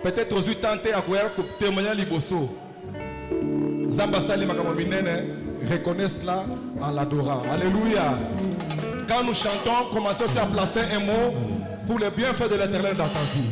Peut-être aux tenté à témoigner liboso. Zamba Sali Makamobinene reconnaissent cela en l'adorant. Alléluia. Quand nous chantons, commençons aussi à placer un mot pour le bienfait de l'Éternel dans ta vie.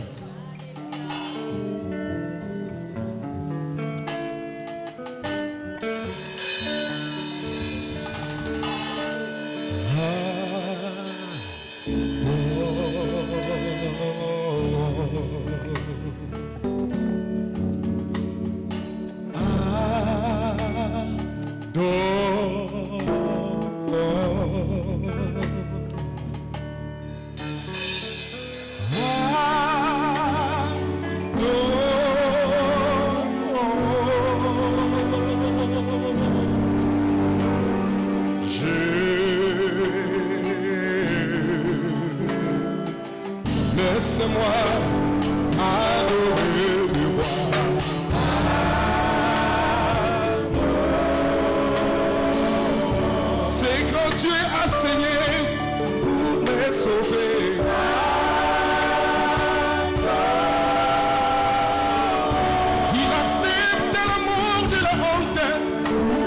Laisse-moi adorer le roi. C'est quand Dieu a saigné pour me sauver. Il accepte l'amour de la honte pour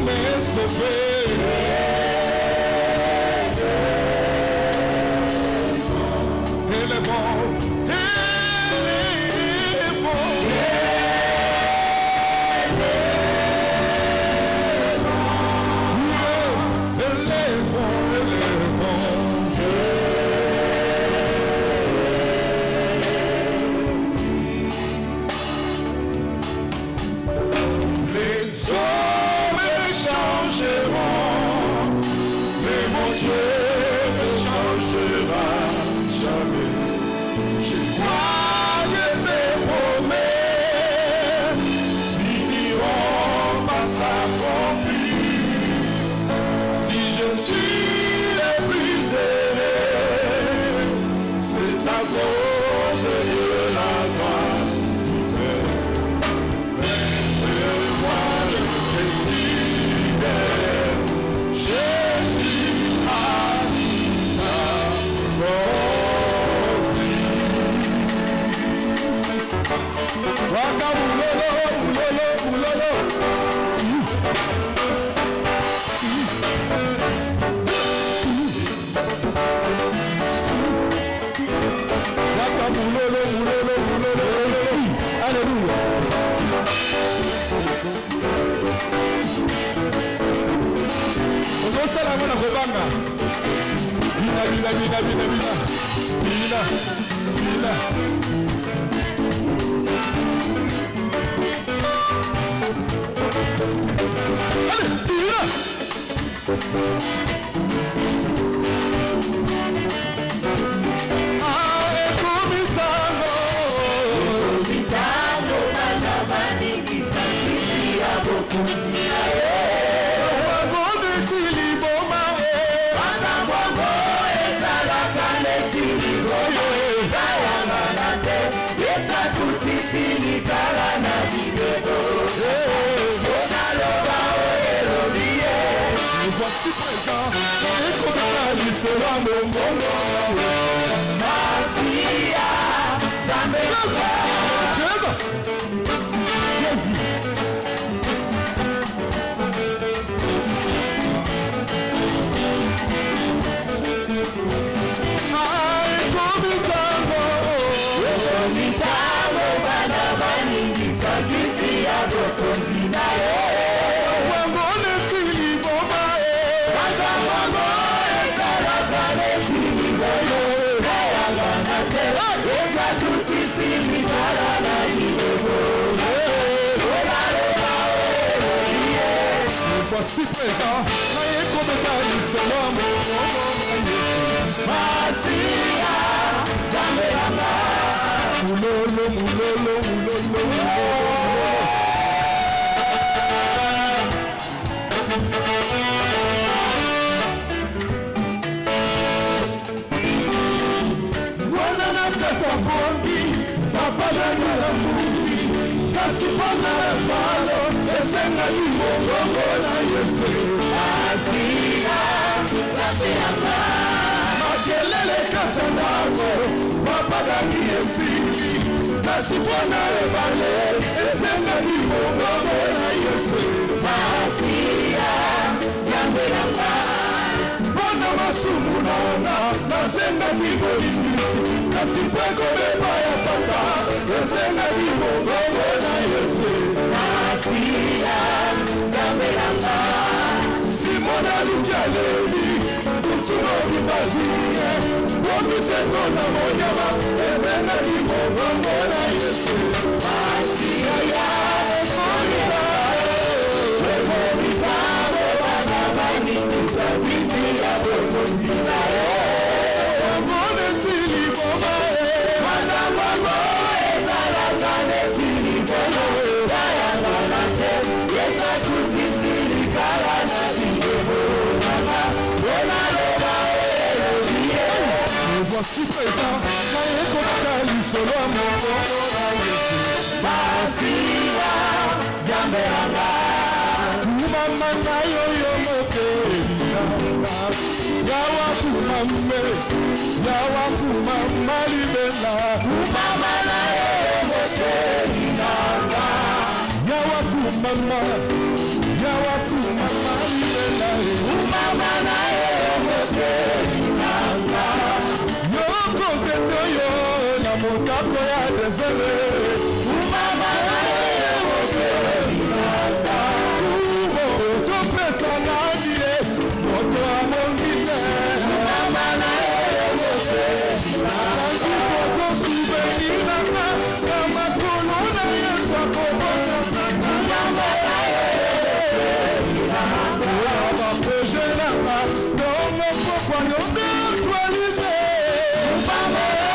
me sauver. Voici présent, et qu'on a dit cela, mon bon Massia, Zameka, Jésus. Voici présent, naïe comme Dani, c'est l'homme. Massia, Zameka, Moulolo, Moulolo, Moulolo, Moulolo. mpona salo esengaki mongongo na Yesu asia tapeanga makelele kati ya ndako bapagaki esili kasi mpona ebale esengaki mongongo na Yesu asia tapeanga mpona masumu na ona nasengaki bolimbisi kasi mpo ekobepa ya papa esengaki mongongo na Yesu asia tapeanga simona lukialeli kutuno bibazie bomiseto na monyama esengaki mongongo na Yesu asia ya esolila emobikabo bana banikisa biti ya bokonzila omonetili boma bana bango ezalaka netili boma yayangana te yesakutisilikala na bilebo nanga onaloba elobiye voici présent nayekolaka lisolo ya mongongo na Yesu basiya zambelanga kumama na yoyo mokeli nanga yawa kumame yawa kumama libela kumama na yoyo mokeli nanga yawa kumama libela kumama na yoyo mokeli nanga yoko zeto yo na mokako ya desere kumama na yoyo mokeli nanga topesa na die moto amongite kumama na yoyo mokeli nanga foto souvenir nanga na makolo na Yesu akobosa kumama na yoyo mokeli nanga baproje nanga dongo pokwa yonde actualise kumama na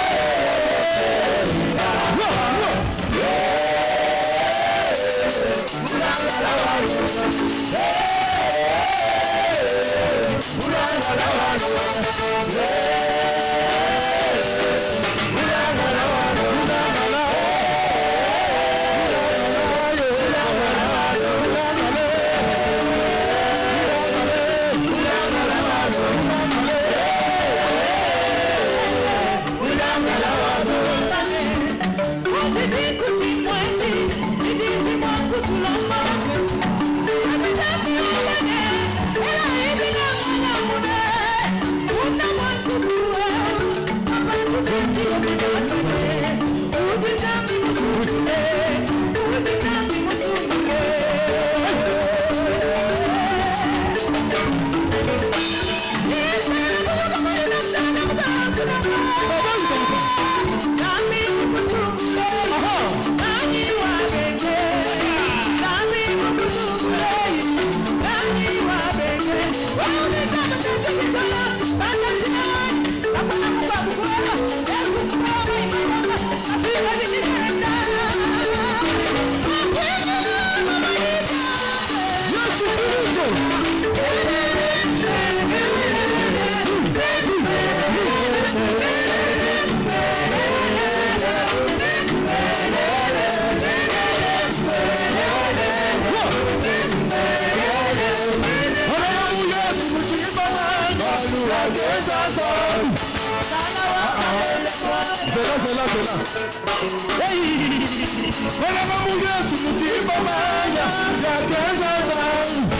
Yesu mutima manya yakeza zangu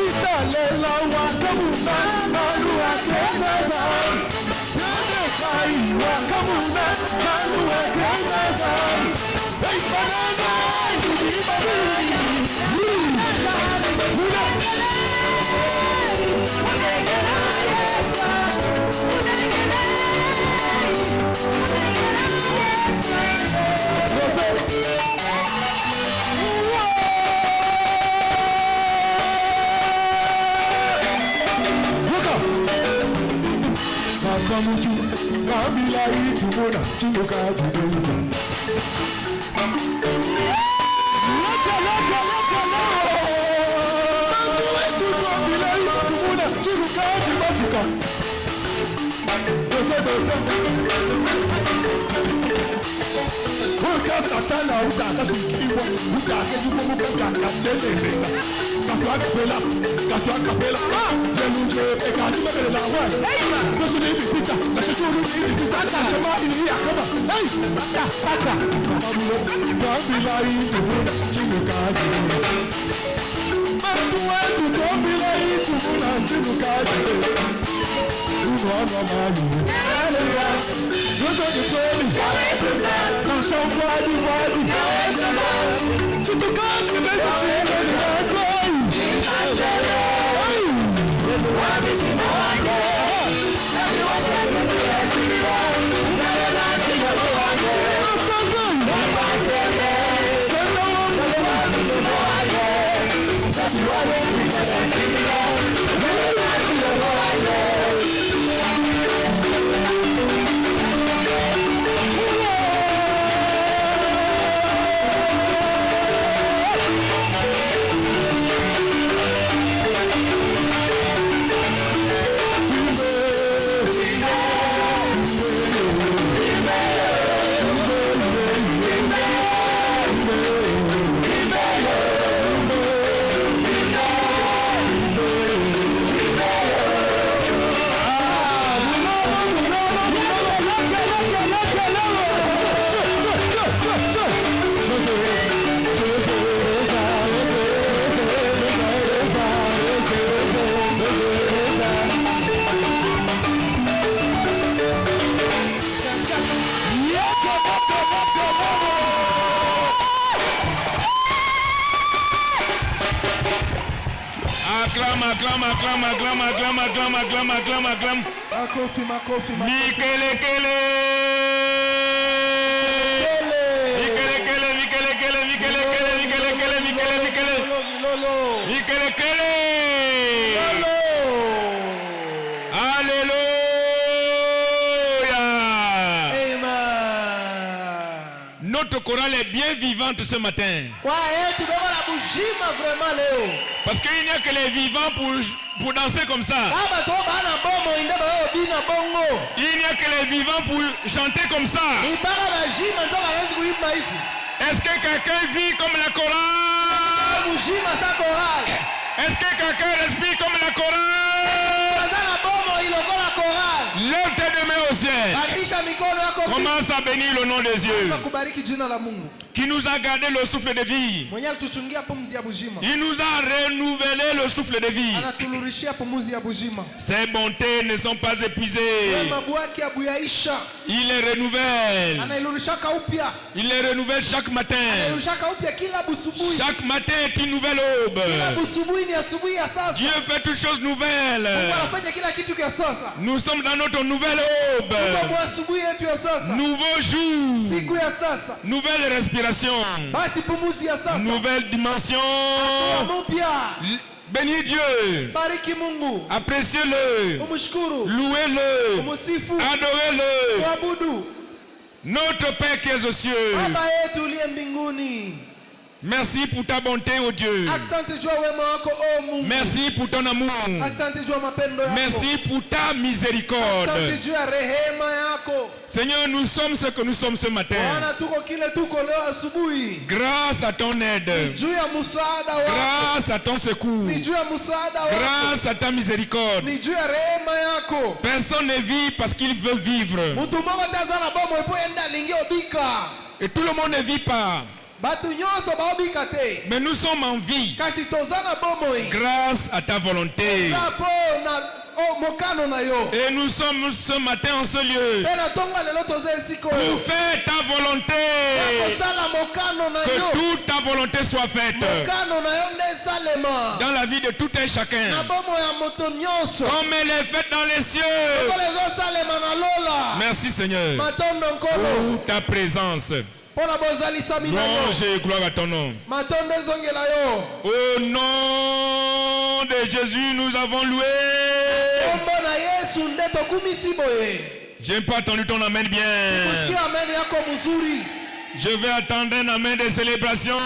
italela wakamuna malu yakeza zangu yende kai wakamuna malu yakeza zangu eifanana mutima Mutu kabila itumona chimuka jibenza laka kabila itumona chimuka jibafika dosa Uka satana uka kasikiwa uka kejuko uka kakacheleleka katwa kapela jeluje ekani mabela wa dosu ni bipita na shuru ni bipita na shema ni yakaba hey saka mabulo babila itubuna chinukaji matuwa tutobila itubuna chinukaji unono mayu jojo de soli na shambadi vadi tutukani beti chene ni wakoi Acclame. Mikelekele. Notre chorale est bien vivante ce matin. Parce qu'il n'y a que les vivants pour danser comme ça. Il n'y a que les vivants pour chanter comme ça. Est-ce que quelqu'un vit comme la chorale? Est-ce que quelqu'un respire comme la chorale? Lève tes deux mains au ciel. Commence à bénir le nom de Dieu qui nous a gardé le souffle de vie. Il nous a renouvelé le souffle de vie. Ses bontés ne sont pas épuisées. Il les renouvelle. Il les renouvelle chaque matin. Chaque matin est une nouvelle aube. Dieu fait toutes choses nouvelles. Nous sommes dans notre nouvelle aube. Nouveau jour. Nouvelle respiration. Nouvelle dimension. Bénis Dieu. Appréciez-le. Louez-le. Adorez-le. Notre Père qui es aux cieux. Merci pour ta bonté, oh Dieu. Merci pour ton amour. Merci pour ta miséricorde. Seigneur, nous sommes ce que nous sommes ce matin. Grâce à ton aide. Grâce à ton secours. Grâce à ta miséricorde. Personne ne vit parce qu'il veut vivre. Et tout le monde ne vit pas. Mais nous sommes en vie grâce à ta volonté. Et nous sommes ce matin en ce lieu pour faire ta volonté. Que toute ta volonté soit faite dans la vie de tout un chacun, comme elle est faite dans les cieux. Merci Seigneur pour ta présence. Louange et gloire à ton nom. Au nom de Jésus, nous avons loué. J'ai pas entendu ton amen bien. Je vais attendre un amen de célébration.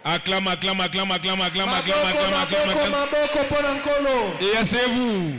Acclame, acclame, acclame, acclame, acclame, acclame, acclame, acclame. Et asseyez-vous.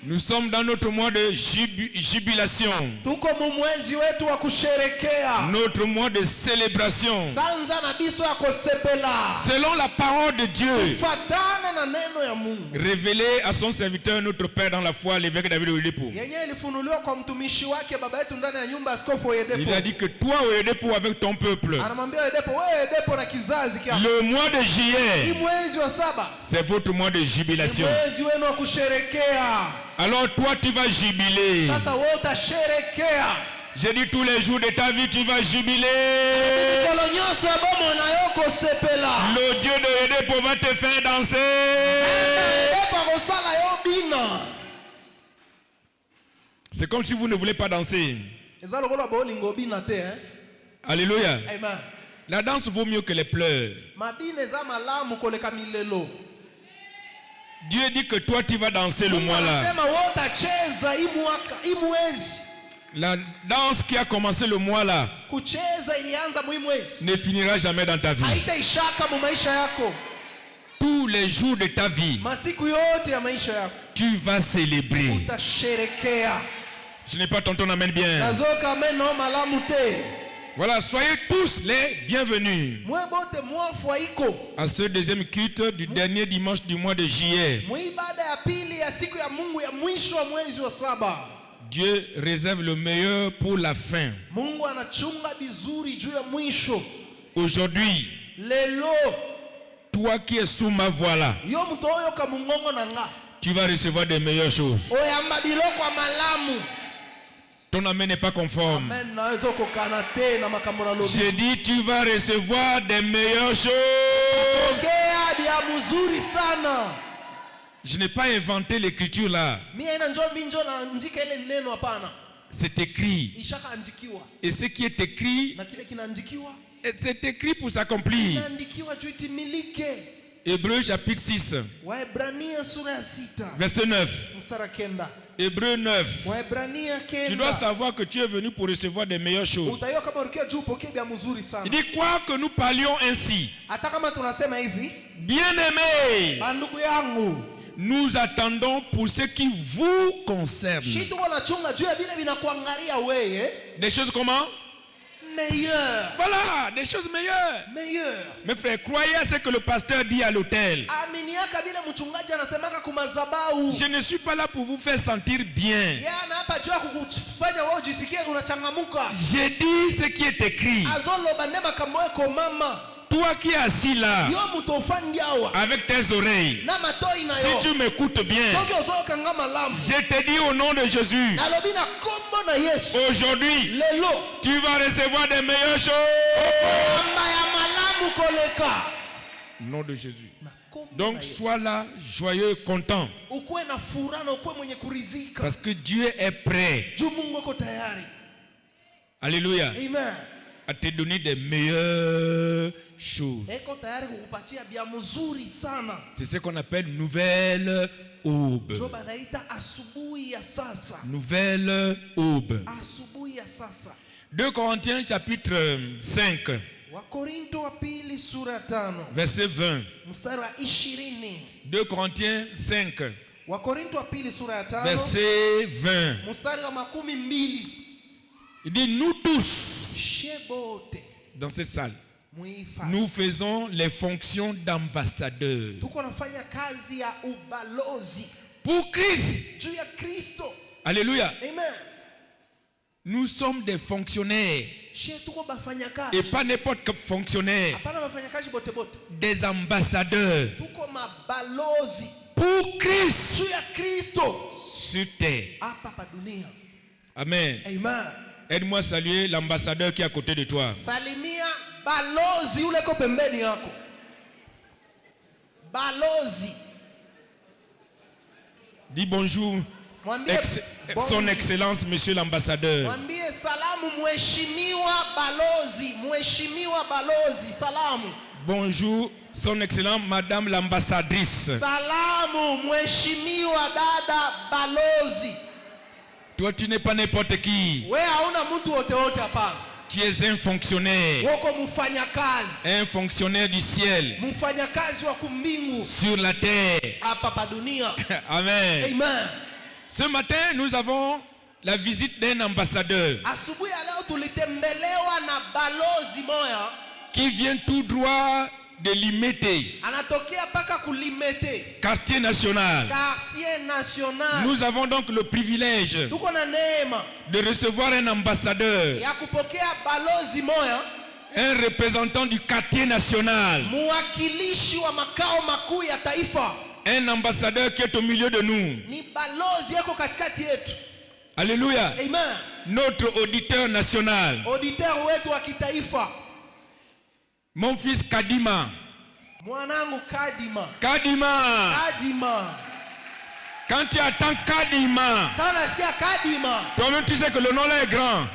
Nous sommes dans notre mois de jubilation. Tuko mu mwezi wetu wa kusherekea. Notre mois de célébration. Sanza na biso ya kosepela. Selon la parole de Dieu. Fatana na neno ya Mungu. Révélé à son serviteur notre Père dans la foi, l'évêque David Oyedepo. Yenye ilifunuliwa kwa mtumishi wake baba yetu ndani ya nyumba askofu Oyedepo. Il a dit que toi Oyedepo avec ton peuple. Anamwambia Oyedepo, wewe Oyedepo na kizazi kyako. Le mois de juillet. Mwezi wa 7. C'est votre mois de jubilation. Mwezi wenu wa kusherekea. Alors toi tu vas jubiler. Sasa wewe utasherekea. J'ai dit tous les jours de ta vie tu vas jubiler. Le Dieu de Oyedepo va te faire danser. C'est comme si vous ne voulez pas danser. Alléluia. Amen. La danse vaut mieux que les pleurs. Dieu dit que toi tu vas danser le mois là. La danse qui a commencé le mois là ne finira jamais dans ta vie. Tous les jours de ta vie, tu vas célébrer. Je n'ai pas ton amen bien. Voilà, soyez tous les bienvenus à ce deuxième culte du dernier dimanche du mois de juillet. Dieu réserve le meilleur pour la fin. Aujourd'hui, toi qui es sous ma voix là, tu vas recevoir des meilleures choses. Ton amen n'est pas conforme. J'ai dit tu vas recevoir des meilleures choses. Je n'ai pas inventé l'écriture là. C'est écrit. Et ce qui est écrit, c'est écrit pour s'accomplir. Hébreux chapitre 6, verset 9. Hébreux 9. Tu dois savoir que tu es venu pour recevoir des meilleures choses. Il dit quoi que nous parlions ainsi. Bien-aimés, nous attendons pour ce qui vous concerne. Des choses comment? Meilleures. Voilà, des choses meilleures. Mes frères, croyez à ce que le pasteur dit à l'autel. Je ne suis pas là pour vous faire sentir bien. J'ai dit ce qui est écrit. Toi qui es assis là, avec tes oreilles, si tu m'écoutes bien, je te dis au nom de Jésus, aujourd'hui, tu vas recevoir des meilleures choses. Au nom de Jésus. Donc sois là, joyeux, content. Parce que Dieu est prêt. Alléluia. À te donner des meilleures choses. C'est ce qu'on appelle nouvelle aube. Nouvelle aube. 2 Corinthiens chapitre 5. Verset 20. 2 Corinthiens 5. Verset 20. Il dit nous tous dans cette salle, nous faisons les fonctions d'ambassadeurs pour Christ. Alléluia. Nous sommes des fonctionnaires et pas n'importe quel fonctionnaire, des ambassadeurs pour Christ sur terre. Amen. Aide-moi à saluer l'ambassadeur qui est à côté de toi. Salimia balozi ule ko pembeni yako. Balozi. Dis bonjour. Son Excellence, Monsieur l'ambassadeur. Mwambie salamu mheshimiwa balozi, mheshimiwa balozi, salamu. Bonjour, Son Excellence, Madame l'ambassadrice. Salamu mheshimiwa dada balozi. Toi, tu n'es pas n'importe qui. Tu es un fonctionnaire. Un fonctionnaire du ciel. Sur la terre. Amen. Amen. Ce matin, nous avons la visite d'un ambassadeur qui vient tout droit de Limete, quartier national. Nous avons donc le privilège de recevoir un ambassadeur, un représentant du quartier national, un ambassadeur qui est au milieu de nous. Alléluia. Amen. Notre auditeur national. Mon fils Kadima. Kadima. Quand tu attends Kadima, toi-même tu sais que le nom là est grand.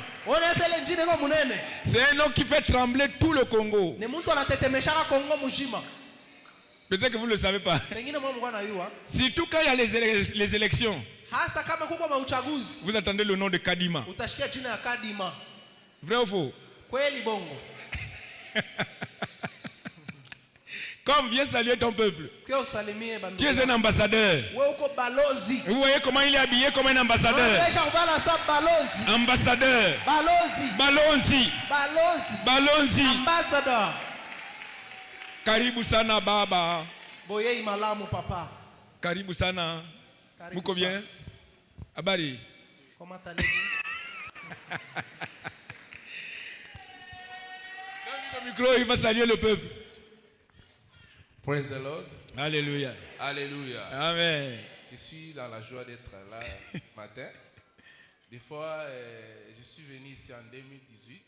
C'est un nom qui fait trembler tout le Congo. Peut-être que vous ne le savez pas. Surtout quand il y a les élections. Vous attendez le nom de Kadima. Vrai ou faux? Comme viens saluer ton peuple. Tu es un ambassadeur. Vous voyez comment il est habillé comme un ambassadeur. Ambassadeur. Balonzi. Ambassador. Karibu sana baba. Boyei malamu papa. Karibu sana. Muko bien? Habari. Comment allez-vous? Donne le micro, il va saluer le peuple. Praise the Lord. Alléluia. Alléluia. Amen. Je suis dans la joie d'être là matin. Des fois, je suis venu ici en 2018,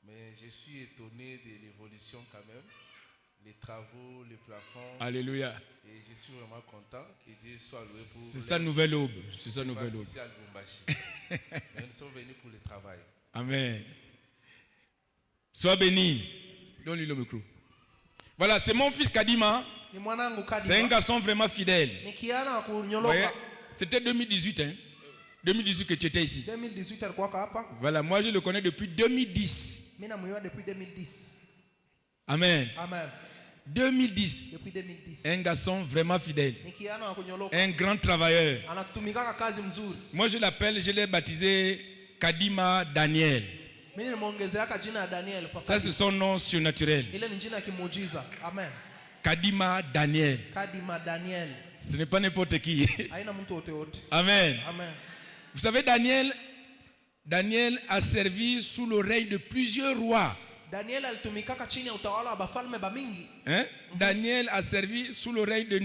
mais je suis étonné de l'évolution quand même. Les travaux, les plafonds. Alléluia. Et je suis vraiment content. Que Dieu soit loué pour. C'est sa nouvelle aube. C'est sa nouvelle aube. Mais nous sommes venus pour le travail. Amen. Sois béni. Donne-lui le micro. Voilà, c'est mon fils Kadima. C'est un garçon vraiment fidèle. C'était 2018, hein? 2018 que tu étais ici. 2018, voilà, moi je le connais depuis 2010. Depuis 2010. Amen. Amen. 2010. Depuis 2010. Un garçon vraiment fidèle. Un grand travailleur. Moi je l'ai baptisé Kadima Daniel. Ça c'est son nom surnaturel. Amen. Kadima Daniel. Ce n'est pas n'importe qui. Amen. Amen. Vous savez, Daniel a servi sous le règne de plusieurs rois. Hein? Daniel a servi sous le règne de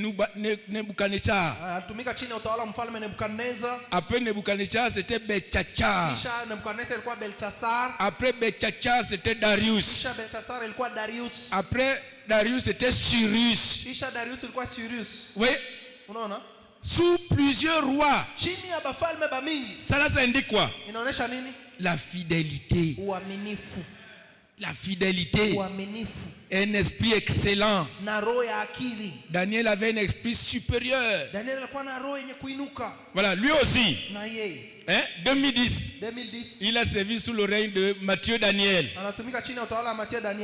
Nebuchadnezzar. Après Nebuchadnezzar, c'était Beltchazzar. Après Beltchazzar, c'était Darius. Après Darius, c'était Cyrus. Oui. Sous plusieurs rois. Ça là, ça indique quoi? La fidélité. La fidélité. Un esprit excellent. Daniel avait un esprit supérieur. Voilà, lui aussi. Hein? 2010. Il a servi sous le règne de Matthieu Daniel.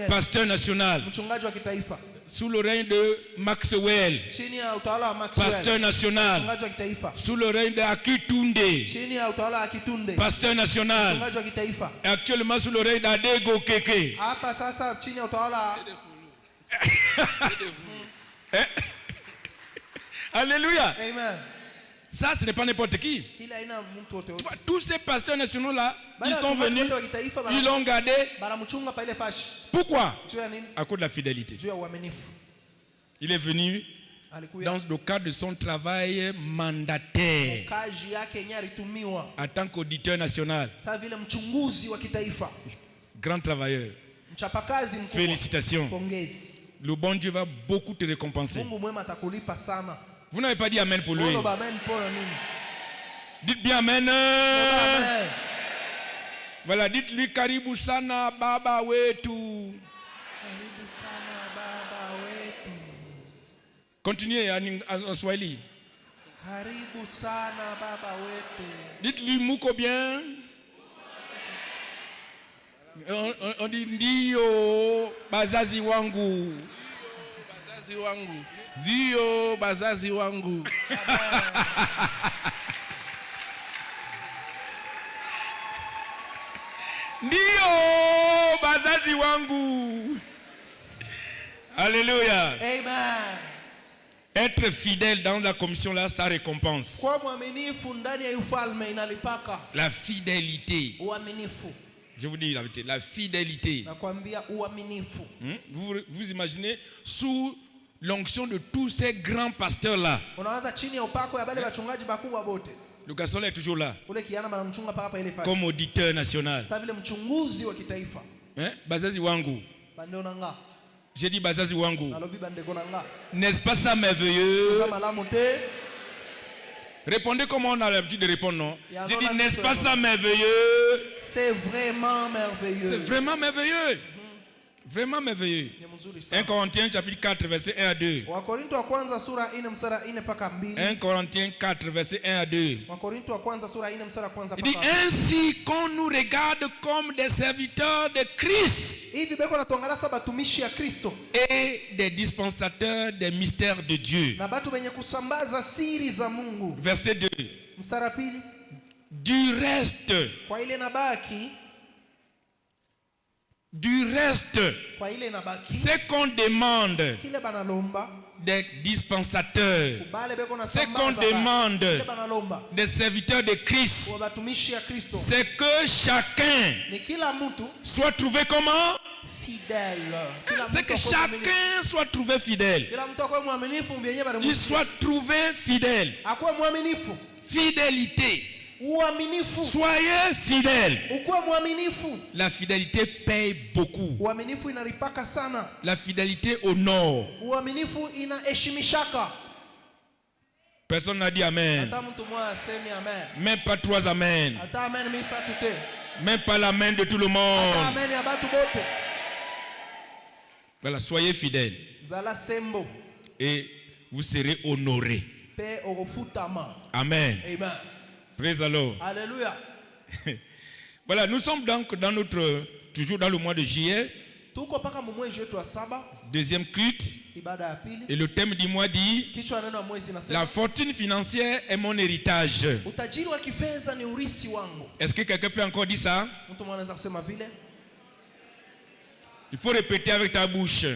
Pasteur national. Sous le règne de Maxwell. Pasteur national. Sous le règne de Akitunde. Pasteur national. Et actuellement sous le règne d'Adego Keke. Alléluia. Amen. Ça, ce n'est pas n'importe qui. Tous ces pasteurs nationaux là, ils sont venus, ils l'ont gardé. Pourquoi? À cause de la fidélité. Il est venu dans le cadre de son travail mandataire en tant qu'auditeur national. Grand travailleur. Félicitations. Le bon Dieu va beaucoup te récompenser. Vous n'avez pas dit amen pour lui. Dites bien amen. Amen. Voilà, dites-lui karibu sana baba wetu. Continuez en Swahili. Karibu sana baba wetu. Dites-lui muko bien. On dit ndio bazazi wangu. Bazazi wangu. Ndio bazazi wangu. Ndio bazazi wangu. Alléluia. Amen. Être fidèle dans la commission là, ça récompense. Kwa mwaminifu ndani ya ufalme inalipaka. La fidélité. Uaminifu. Je vous dis la vérité, la fidélité. Nakwambia uaminifu. Vous imaginez sous l'onction de tous ces grands pasteurs là. Unaanza chini ya upako ya bale wachungaji bakubwa bote. Le garçon est toujours là. Ule kiana manamchunga paka pa ile fasi. Comme auditeur national. Sasa vile mchunguzi wa kitaifa. Bazazi wangu. Bande nanga. J'ai dit bazazi wangu. Nalobi bande nanga. N'est-ce pas ça merveilleux? Ça malamu te. Répondez comme on a l'habitude de répondre, non? J'ai dit, n'est-ce pas ça merveilleux? C'est vraiment merveilleux. C'est vraiment merveilleux. Vraiment merveilleux. 1 Corinthiens chapitre 4 verset 1 à 2. 1 Corinthiens 4 verset 1 à 2. Il dit ainsi qu'on nous regarde comme des serviteurs de Christ et des dispensateurs des mystères de Dieu. Verset 2. Du reste, c'est qu'on demande des dispensateurs, c'est qu'on demande des serviteurs de Christ, c'est que chacun soit trouvé comment? Fidèle. C'est que chacun soit trouvé fidèle. Il soit trouvé fidèle. Fidélité. Soyez fidèles. La fidélité paye beaucoup. La fidélité honore. Personne n'a dit amen. Même pas 3 amen. Même pas l'amen de tout le monde. Voilà, soyez fidèles. Et vous serez honorés. Amen. Amen. Praise the Lord. Alléluia. Voilà, nous sommes donc toujours dans le mois de juillet. Deuxième culte. Et le thème du mois dit la fortune financière est mon héritage. Est-ce que quelqu'un peut encore dire ça? Il faut répéter avec ta bouche.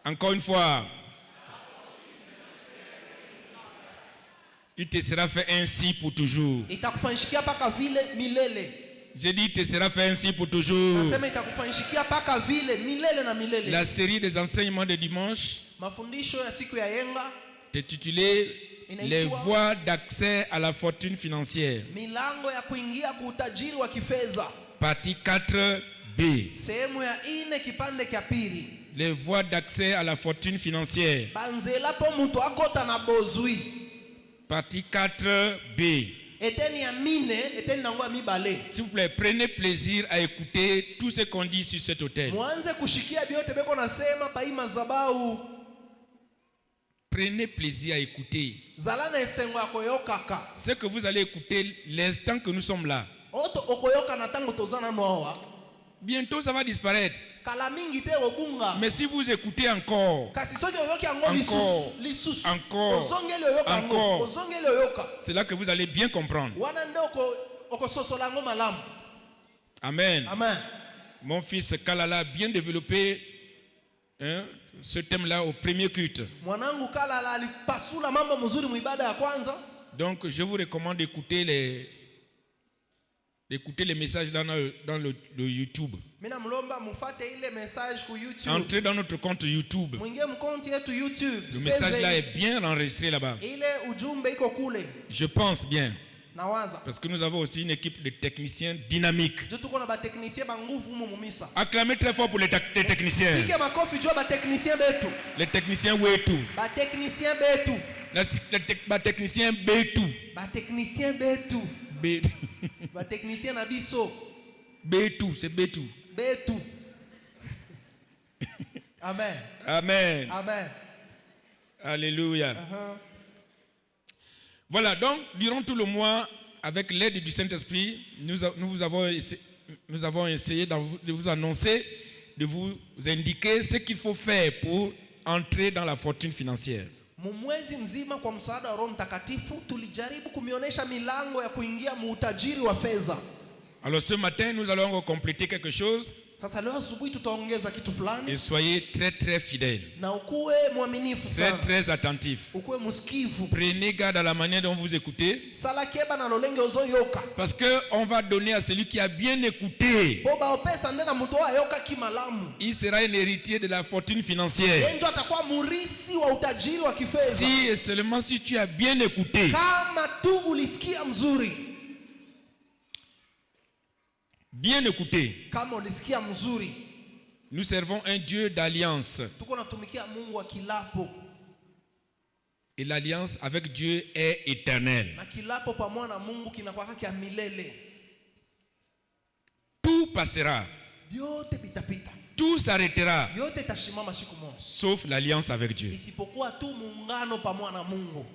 Encore une fois. Il te sera fait ainsi pour toujours. J'ai dit il te sera fait ainsi pour toujours. La série des enseignements de dimanche est titulée Les voies d'accès à la fortune financière. Partie 4B. Les voies d'accès à la fortune financière. Partie 4B. S'il vous plaît, prenez plaisir à écouter tout ce qu'on dit sur cet autel. Prenez plaisir à écouter. Ce que vous allez écouter l'instant que nous sommes là. Bientôt ça va disparaître. Mais si vous écoutez encore, c'est là que vous allez bien comprendre. Amen. Amen. Mon fils Kalala a bien développé ce thème-là au premier culte. Donc je vous recommande d'écouter les messages dans le YouTube. Entrez dans notre compte YouTube. Le message là est bien enregistré là-bas. Je pense bien. Parce que nous avons aussi une équipe de techniciens dynamiques. Acclamez très fort pour les techniciens. Les techniciens Wetu. Les techniciens Betu. Technicien Nabiso. Betu, c'est Betu. Betu. Amen. Amen. Amen. Alléluia. Voilà, donc, durant tout le mois, avec l'aide du Saint-Esprit, nous avons essayé de vous annoncer, de vous indiquer ce qu'il faut faire pour entrer dans la fortune financière. Mwezi mzima kwa msaada wa Roho Mtakatifu tulijaribu kumionyesha milango ya kuingia muutajiri wa fedha. Alors ce matin nous allons compléter quelque chose. Sasa leo asubuhi tutaongeza kitu fulani. Et soyez très très fidèles. Na ukuwe mwaminifu sana. Très très attentif. Ukuwe msikivu. Prenez garde à la manière dont vous écoutez. Sala keba na lolenge ozoyoka. Parce que on va donner à celui qui a bien écouté. Boba opesa ndena mtu ayoka kimalamu. Il sera un héritier de la fortune financière. Yeye atakuwa murisi wa utajiri wa kifedha. Si et seulement si tu as bien écouté. Kama tu ulisikia mzuri. Bien écouté. Kama ulisikia mzuri. Nous servons un Dieu d'alliance. Tuko natumikia Mungu wa kilapo. Et l'alliance avec Dieu est éternelle. Na kilapo pamoja na Mungu kinakuwa kia milele. Tout passera. Yote pitapita. Tout s'arrêtera. Yote tashimama siku moja. Sauf l'alliance avec Dieu. Isipokuwa tu muungano pamoja na Mungu.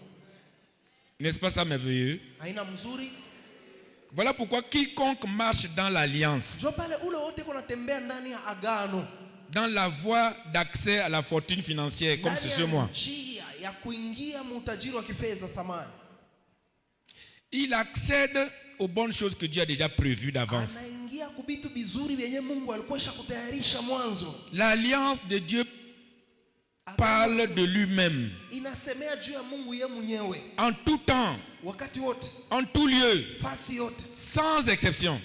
N'est-ce pas ça merveilleux? Haina mzuri? Voilà pourquoi quiconque marche dans l'alliance, dans la voie d'accès à la fortune financière, comme c'est ce mois, il accède aux bonnes choses que Dieu a déjà prévues d'avance. L'alliance de Dieu parle de lui-même. En tout temps, en tout lieu, sans exception,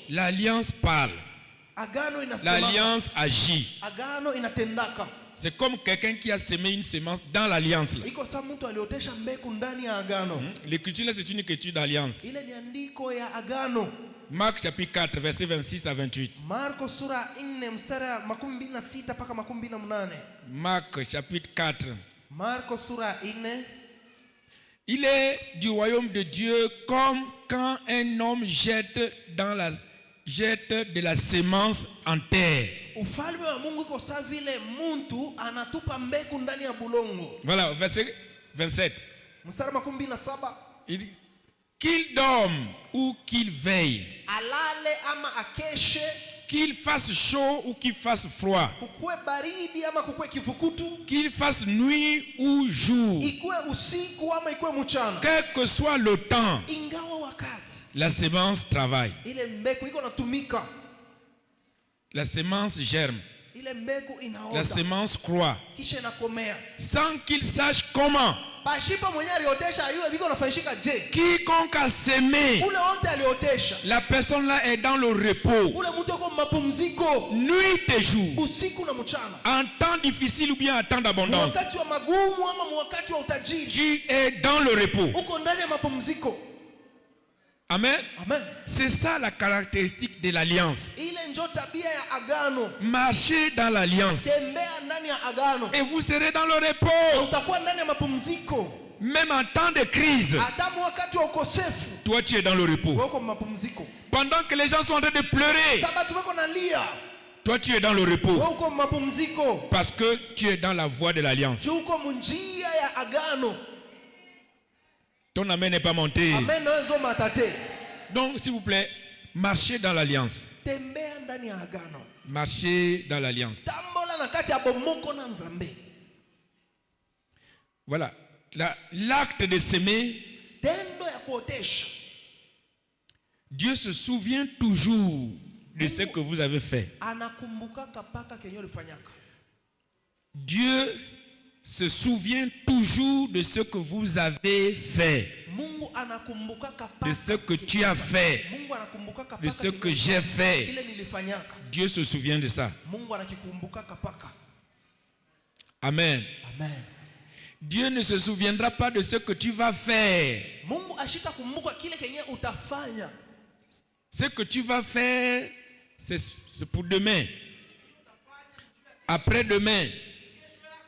l'alliance parle. L'alliance agit. C'est comme quelqu'un qui a semé une semence dans l'alliance. L'écriture là, c'est une écriture d'alliance. Marc chapitre 4, verset 26 à 28. Marc chapitre 4. Il est du royaume de Dieu comme quand un homme jette de la semence en terre. Voilà, verset 27. Il dit, qu'il dorme ou qu'il veille, qu'il fasse chaud ou qu'il fasse froid, qu'il fasse nuit ou jour, quel que soit le temps, la semence travaille. La semence germe. La semence croît. Sans qu'il sache comment. Quiconque a semé, la personne là est dans le repos, nuit et jour, en temps difficile ou bien en temps d'abondance. Tu es dans le repos. Amen. Amen. C'est ça la caractéristique de l'alliance. Marchez dans l'alliance. Et vous serez dans le repos. Même en temps de crise. Toi tu es dans le repos. Pendant que les gens sont en train de pleurer. Toi tu es dans le repos. Parce que tu es dans la voie de l'alliance. Ton amen n'est pas monté. Donc, s'il vous plaît, marchez dans l'alliance. Marchez dans l'alliance. Voilà. L'acte de s'aimer, Dieu se souvient toujours de ce que vous avez fait. Dieu se souvient toujours de ce que vous avez fait, de ce que tu as fait, de ce que j'ai fait. Dieu se souvient de ça. Amen. Amen. Dieu ne se souviendra pas de ce que tu vas faire. Ce que tu vas faire, c'est pour demain, après-demain,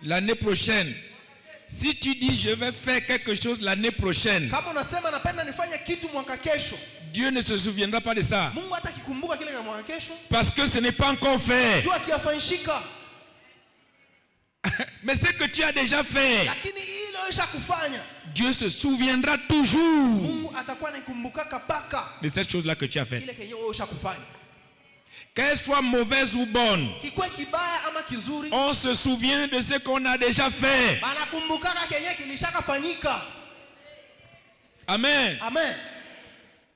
l'année prochaine. Si tu dis je vais faire quelque chose l'année prochaine, Dieu ne se souviendra pas de ça. Parce que ce n'est pas encore fait. Mais ce que tu as déjà fait, Dieu se souviendra toujours de cette chose-là que tu as fait. qu'elle soit mauvaise ou bonne, on se souvient de ce qu'on a déjà fait. Amen. Amen.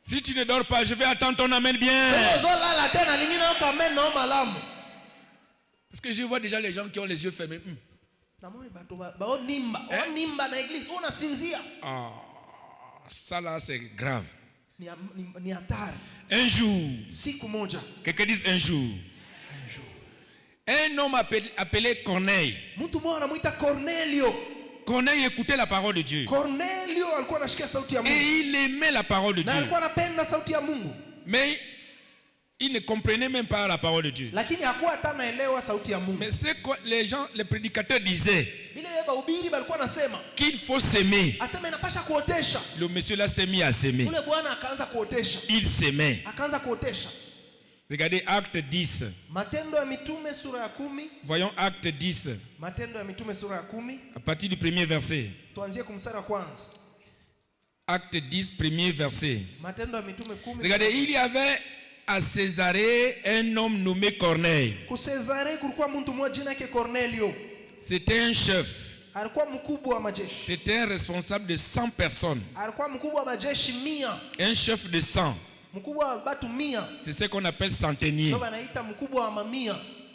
Si tu ne dors pas, je vais attendre ton amen bien. Parce que je vois déjà les gens qui ont les yeux fermés. Ah, ça là c'est grave. Un jour, quelqu'un dit un jour, un homme appelé Corneille. Corneille écoutait la parole de Dieu. Et il aimait la parole de Dieu. Mais il ne comprenait même pas la parole de Dieu. Mais c'est quoi les prédicateurs disaient? Qu'il faut s'aimer. Le monsieur là s'est mis à s'aimer. Il s'aimait. Regardez Acte 10. Voyons Acte 10. À partir du premier verset. Acte 10, premier verset. Regardez, il y avait à Césarée un homme nommé Corneille. C'était un chef. C'était un responsable de 100 personnes. Un chef de 100. C'est ce qu'on appelle centenier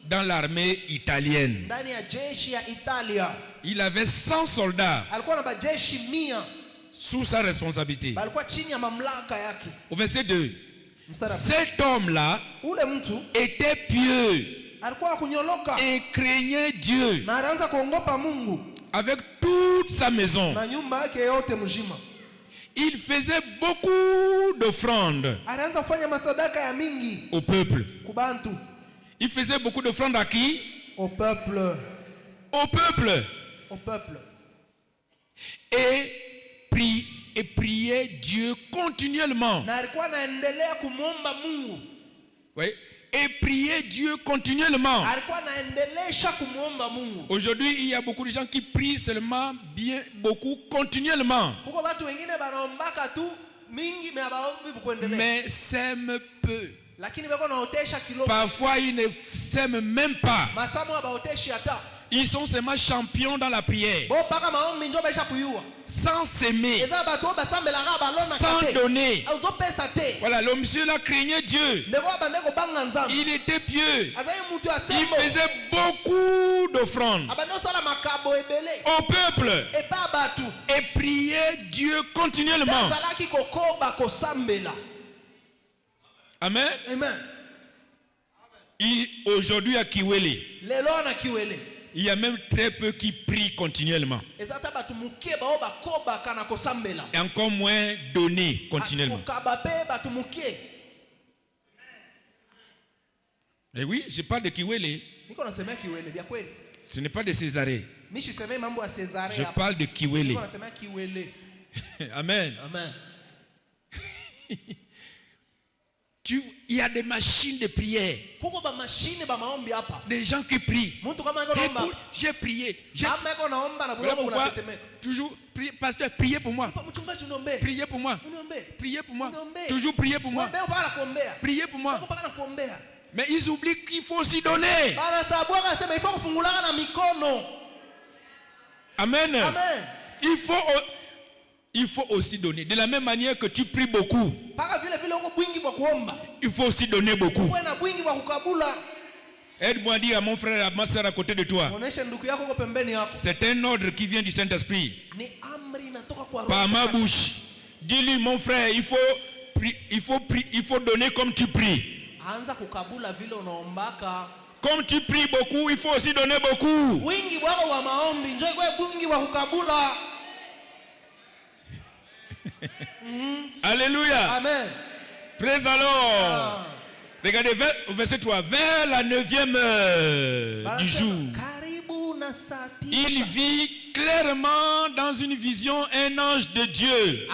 dans l'armée italienne. Il avait 100 soldats sous sa responsabilité. Au verset 2, cet homme-là était pieux et craignait Dieu avec toute sa maison. Il faisait beaucoup d'offrandes au peuple. Il faisait beaucoup d'offrandes à qui? Au peuple. Au peuple. Au peuple. Et priait Dieu continuellement. Oui. Et prier Dieu continuellement. Aujourd'hui, il y a beaucoup de gens qui prient seulement bien, beaucoup, continuellement. Mais s'aiment peu. Parfois, ils ne s'aiment même pas. Ils sont seulement champions dans la prière. Sans s'aimer. Sans donner. Voilà, le monsieur là craignait Dieu. Il était pieux. Il faisait beaucoup d'offrandes au peuple. Et priait Dieu continuellement. Amen. Aujourd'hui à Kiwele, il y a même très peu qui prient continuellement. Et encore moins donner continuellement. Et oui, je parle de Kiwele. Ce n'est pas de Césarée. Je parle de Kiwele. Amen. Amen. Il y a des machines de prière. Des gens qui prient. Écoute, j'ai prié. Voilà pourquoi, toujours, pasteur, priez pour moi. Priez pour moi. Priez pour moi. Toujours priez pour moi. Priez pour moi. Mais ils oublient qu'il faut aussi donner. Amen. Il faut aussi donner. De la même manière que tu pries beaucoup, il faut aussi donner beaucoup. Aide-moi à dire à mon frère, à ma soeur à côté de toi. C'est un ordre qui vient du Saint-Esprit. Par ma bouche. Dis-lui, mon frère, il faut donner comme tu pries. Comme tu pries beaucoup, il faut aussi donner beaucoup. Alléluia. Amen. Praise the Lord. Regardez verset 3. Vers la 9e heure du jour, il vit clairement dans une vision un ange de Dieu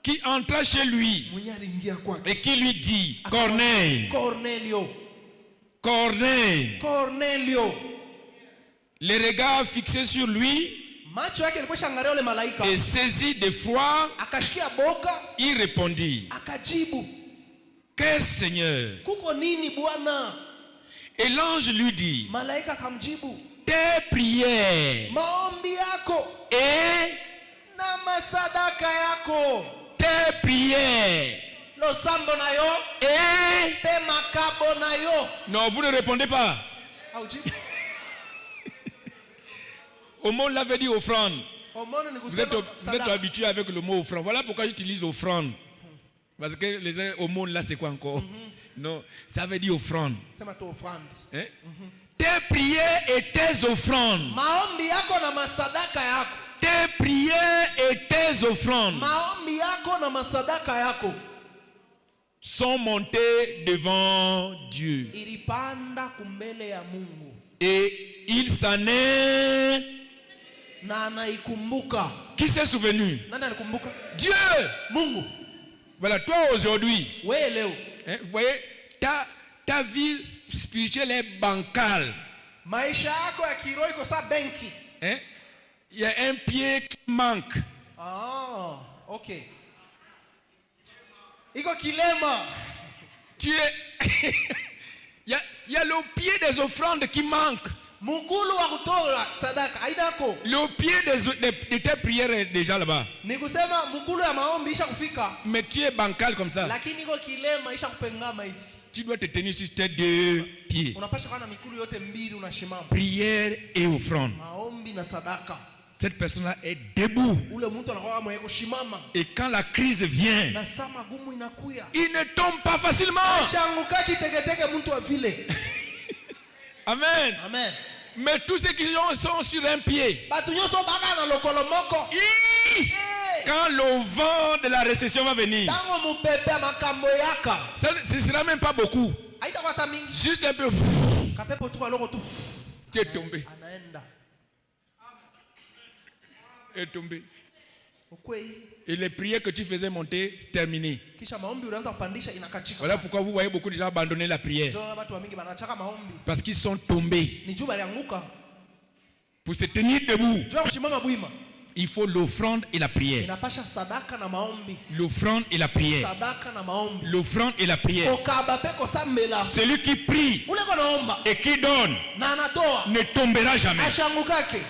qui entra chez lui et qui lui dit: Corneille, Corneille. Les regards fixés sur lui, et saisi d'effroi, il répondit: Qu'est-ce, Seigneur? Kuko nini Bwana? Et l'ange lui dit, Malaika kamjibu, tes prières maombi yako et na masadaka yako, tes prières losambo na yo et pe makabo na yo. non, vous ne répondez pas. Aujibu. Au monde l'avait dit offrande. Omono ni Vous êtes kusema habitué avec le mot offrande. Voilà pourquoi j'utilise offrande. Parce que les au monde là c'est quoi encore? Non, ça veut dire offrande. sema tu offrande. Hein? Tes prières et tes offrandes. Maombi yako na masadaka yako. Tes prières et tes offrandes Maombi yako na masadaka yako sont montées devant Dieu. ilipanda kumbele ya Mungu. Et il s'en est. Na anaikumbuka. Qui s'est souvenu? Nani anakumbuka? Dieu. Mungu. Voilà, toi aujourd'hui, Wewe leo. hein, vous voyez, ta vie spirituelle est bancale. Maisha yako ya kiroho iko sa benki. Hein? Il y a un pied qui manque. Ah, okay. Iko kilema. Tu es. Il y a le pied des offrandes qui manque. Mukulu wa kutoa sadaka haidako. Le pied de tes prières est déjà là-bas. Ni kusema mukulu ya maombi isha kufika. Mais tu es bancal comme ça. Lakini iko kilema isha kupengama hivi. Tu dois te tenir sur tes deux pieds. Unapasha kuwa na mikulu yote mbili unashimama. Prière et offrande. Maombi na sadaka. Cette personne-là est debout. Ule mtu anakuwa mwenye kushimama. Et quand la crise vient, Na saa magumu inakuya. il ne tombe pas facilement. Ashanguka kiteketeke mtu wa vile. Amen. Amen. Mais tous ceux qui sont sur un pied, Batu nyoso baka na lokolo moko. quand le vent de la récession va venir, Tango mupepe makambo yaka. ce ne sera même pas beaucoup. Haitakuwa hata mingi. Juste un peu. Kapepo tu aloko tu. Tu es tombé. Anaenda. Tu es tombé. Ukweli. Et les prières que tu faisais monter, terminées. Kisha maombi unaanza kupandisha inakachika. Voilà pourquoi vous voyez beaucoup de gens abandonner la prière. Ndio watu wengi wanachaka maombi. Parce qu'ils sont tombés. Ni juba lianguka. Pour se tenir debout, Jua kushimama bwima. il faut l'offrande et la prière. Inapasha sadaka na maombi. L'offrande et la prière. Sadaka na maombi. L'offrande et la prière. Okaba peko sambela. Celui qui prie Ule ko naomba. et qui donne Na anatoa. ne tombera jamais. Ashangukake.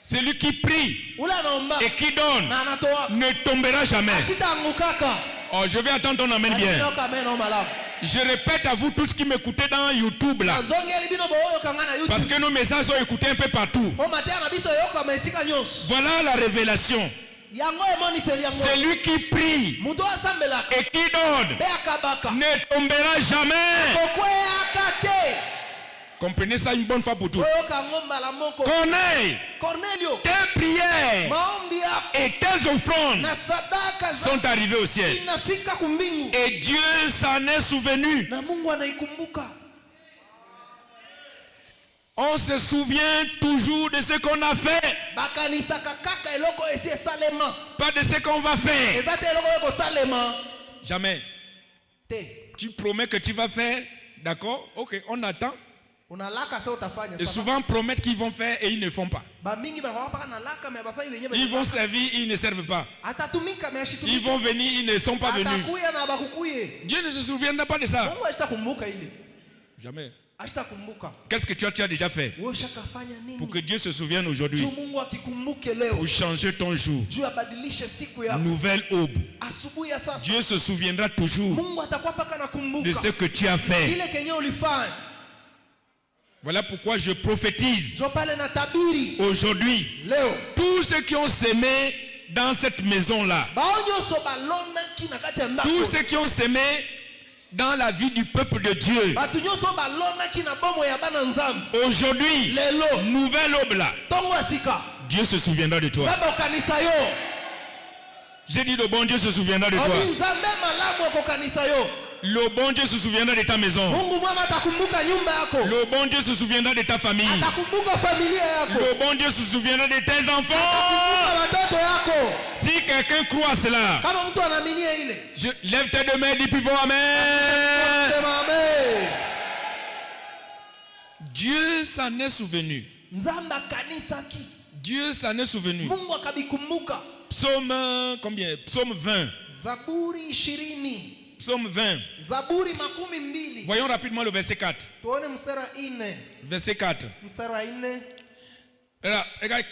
Celui qui prie Ule anaomba. et qui donne Na anatoa. ne tombera jamais. Ashitaangukaka. Oh, je vais attendre ton amen bien. Alitoka meno malamu. Je répète à vous tous qui m'écoutez dans YouTube là. Azonge libino boyo kangana YouTube. Parce que nos messages sont écoutés un peu partout. O matea na biso yoka mesika nyos. Voilà la révélation. Yango emoni seli yango. Celui qui prie Muto asambelaka. et qui donne Be akabaka. ne tombera jamais. Kokwe akate. Comprenez ça une bonne fois pour toutes. Oyo kangomba la moko. Corneille, Cornelio. tes prières Maombi yako et tes offrandes na sadaka za sont arrivées au ciel. inafika kumbingu. Et Dieu s'en est souvenu. Na Mungu anaikumbuka. On se souvient toujours de ce qu'on a fait, Bakanisa kakaka eloko esi esalema. pas de ce qu'on va faire. Ezate eloko eko salema. Jamais. Te. Tu promets que tu vas faire, d'accord? Ok, on attend. Unalaka sa utafanya. Et souvent promettent qu'ils vont faire et ils ne font pas. Ba mingi banakuwa paka na laka me bafai wenyewe. Ils vont servir, ils ne servent pas. Atatumika me ashitumika. Ils vont venir, ils ne sont pas venus. Atakuya na bakukuye. Dieu ne se souviendra pas de ça. Mungu ashitakumbuka ile. Jamais. Ashitakumbuka. Qu'est-ce que tu as déjà fait Wewe ushakafanya nini? pour que Dieu se souvienne aujourd'hui? Juu Mungu akikumbuke leo. Pour changer ton jour. Juu abadilishe siku yako. Nouvelle aube. Asubuhi ya sasa. Dieu se souviendra toujours Mungu atakuwa paka nakumbuka. de ce que tu as fait. Kile kenye ulifanya. Voilà pourquoi je prophétise Ndio pale na tabiri. aujourd'hui. Leo. Tous ceux qui ont semé dans cette maison-là, Baonyoso balona kina kati ya ndako. tous ceux qui ont semé dans la vie du peuple de Dieu, Batu nyoso balona kina bomo ya bana nzambe. aujourd'hui, Lelo. nouvelle aube là, Tongo asika. Dieu se souviendra de toi. Zamba okanisa yo. J'ai dit le bon Dieu se souviendra de toi. Obi nzambe malamu okokanisa yo. Le bon Dieu se souviendra de ta maison. Mungu mwema atakumbuka nyumba yako. Le bon Dieu se souviendra de ta famille. Atakumbuka familia yako. Le bon Dieu se souviendra de tes enfants. Atakumbuka watoto yako. Si quelqu'un croit à cela, Kama mtu anaaminia ile. lève tes deux mains, dis pivot, amen. Sema amen. Dieu s'en est souvenu. Nzamba kanisa ki. Dieu s'en est souvenu. Mungu akabikumbuka. Psaume combien? Psaume 20. Zaburi 20. Psaume 20. Zaburi makumi mbili. Voyons rapidement le verset 4. Tuone mstari wa 4. Verset 4. Mstari wa 4. Regarde,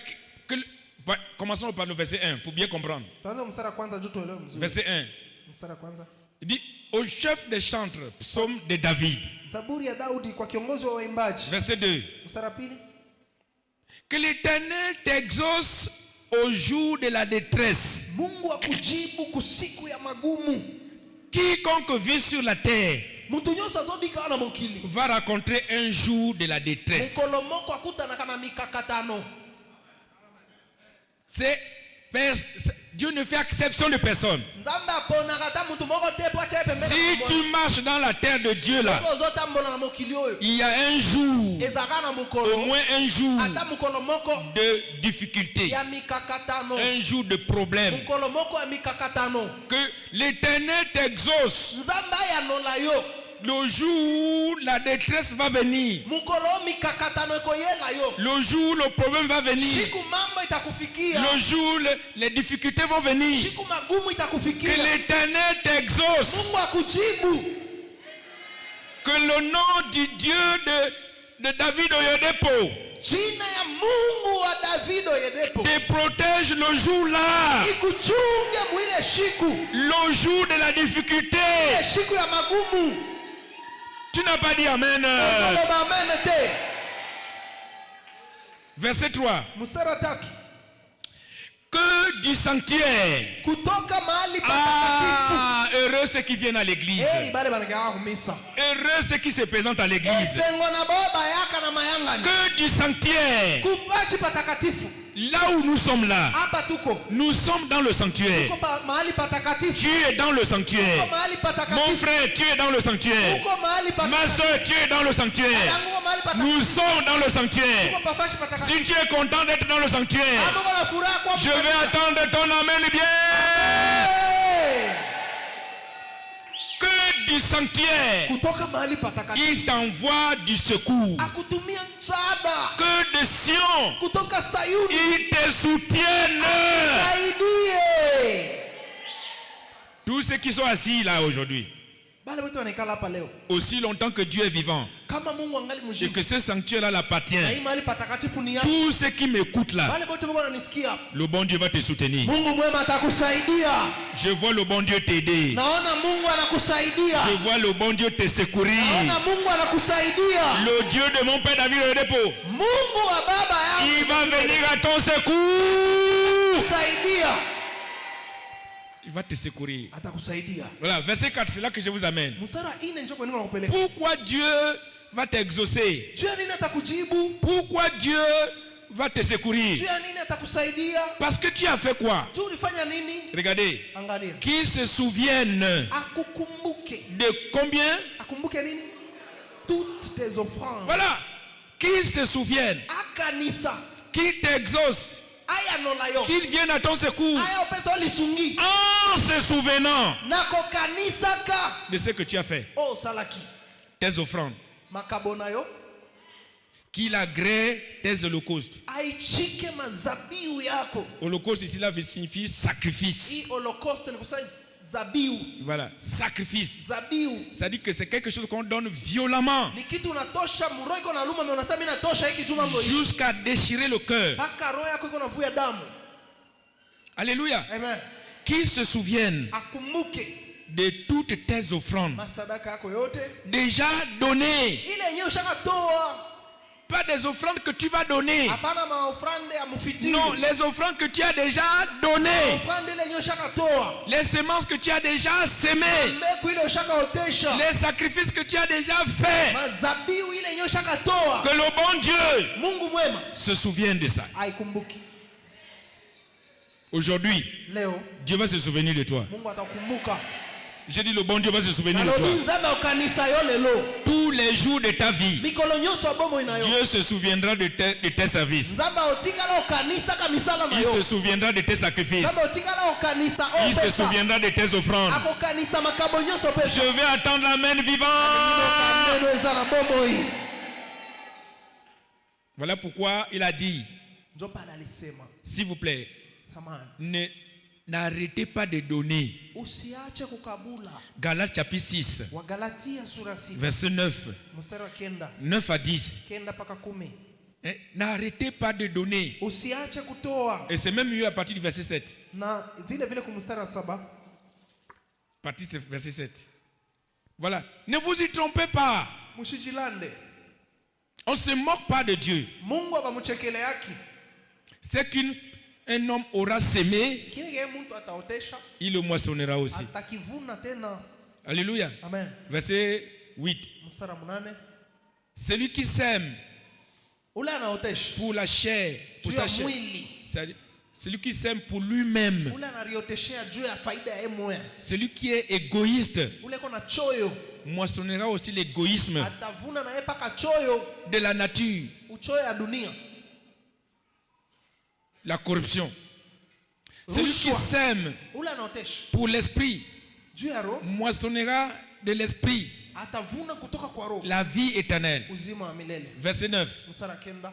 commençons par le verset 1 pour bien comprendre. Verset 1. Il dit au chef des chantres, psaume de David. Verset 2. Que l'Éternel t'exauce au jour de la détresse. Quiconque vit sur la terre va rencontrer un jour de la détresse. Dieu ne fait exception de personne. Si tu marches dans la terre de Dieu là, il y a un jour, au moins un jour de difficulté, un jour de problème. Que l'Éternel t'exauce. Le jour où la détresse va venir, le jour où le problème va venir, le jour où les difficultés vont venir, que l'Éternel t'exauce. Que le nom du Dieu de David Oyedepo te protège le jour là, le jour de la difficulté. Tu n'as pas dit Amen. Verset 3. Que du sanctuaire. Ah, heureux ceux qui viennent à l'église. Heureux ceux qui se présentent à l'église. Que du sanctuaire. Là où nous sommes là, nous sommes dans le sanctuaire. Tu es dans le sanctuaire. Mon frère, tu es dans le sanctuaire. Ma soeur, tu es dans le sanctuaire. Nous sommes dans le sanctuaire. Si tu es content d'être dans le sanctuaire, je vais attendre ton amen bien. Que du sanctuaire, il t'envoie du secours. Que de Sion, il te soutienne. Tous ceux qui sont assis là aujourd'hui, aussi longtemps que Dieu est vivant et que ce sanctuaire là l'appartient, tous ceux qui m'écoutent là, le bon Dieu va te soutenir. Je vois le bon Dieu t'aider. Je vois le bon Dieu te secourir. Le Dieu de mon père David Oyedepo, il va venir à ton secours. Il va te secourir. Voilà, verset 4, c'est là que je vous amène. Pourquoi Dieu va t'exaucer? Pourquoi Dieu va te secourir? Parce que tu as fait quoi? Regardez. Qu'ils se souviennent de combien? Toutes tes offrandes. Voilà. Qu'ils se souviennent. Qu'ils t'exaucent. Qu'il vienne à ton secours en se souvenant de ce que tu as fait, tes offrandes, qu'il agrée tes holocaustes. Holocauste ici là signifie sacrifice. Voilà, sacrifice. Ça dit que c'est quelque chose qu'on donne violemment jusqu'à déchirer le cœur. Alléluia. Qu'ils se souviennent de toutes tes offrandes déjà données. Pas des offrandes que tu vas donner. Non, les offrandes que tu as déjà données. Les semences que tu as déjà semées. Les sacrifices que tu as déjà faits. Que le bon Dieu se souvienne de ça. Aujourd'hui, Dieu va se souvenir de toi. J'ai dit le bon Dieu va se souvenir de toi. Tous les jours de ta vie, Dieu se souviendra de tes services. Il se souviendra de tes sacrifices. Il se souviendra de tes offrandes. Je vais attendre l'amen vivant. Voilà pourquoi il a dit, s'il vous plaît, ne n'arrêtez pas de donner. Usiache kukabula. Galates chapitre 6, Wagalatia sura 6. verset 9. Mstari wa 9 à 10. Kenda mpaka 10. N'arrêtez pas de donner. Usiache kutoa. Et c'est même mieux à partir du verset 7. Na vile vile kumstari wa 7. Partie verset 7. Voilà. Ne vous y trompez pas. Mushijilande. On ne se moque pas de Dieu. Mungu abamuchekele yaki. C'est qu'un homme aura semé, Kile mtu ataotesha, il le moissonnera aussi. atakivuna tena. Alléluia. Amen. Verset 8. Mstari wa 8. Celui qui sème Ule anaotesha pour la chair, pour sa chair. Celui qui sème pour lui-même. Ule anarioteshea juu ya faida ya yeye. Celui qui est égoïste Ule kona choyo moissonnera aussi l'égoïsme atavuna na yeye paka choyo de la nature, uchoyo ya dunia, la corruption. Celui qui sème ule anaotesha pour l'esprit juu ya roho moissonnera de l'esprit atavuna kutoka kwa roho la vie éternelle. uzima wa milele. Verset 9. Mstari wa 9.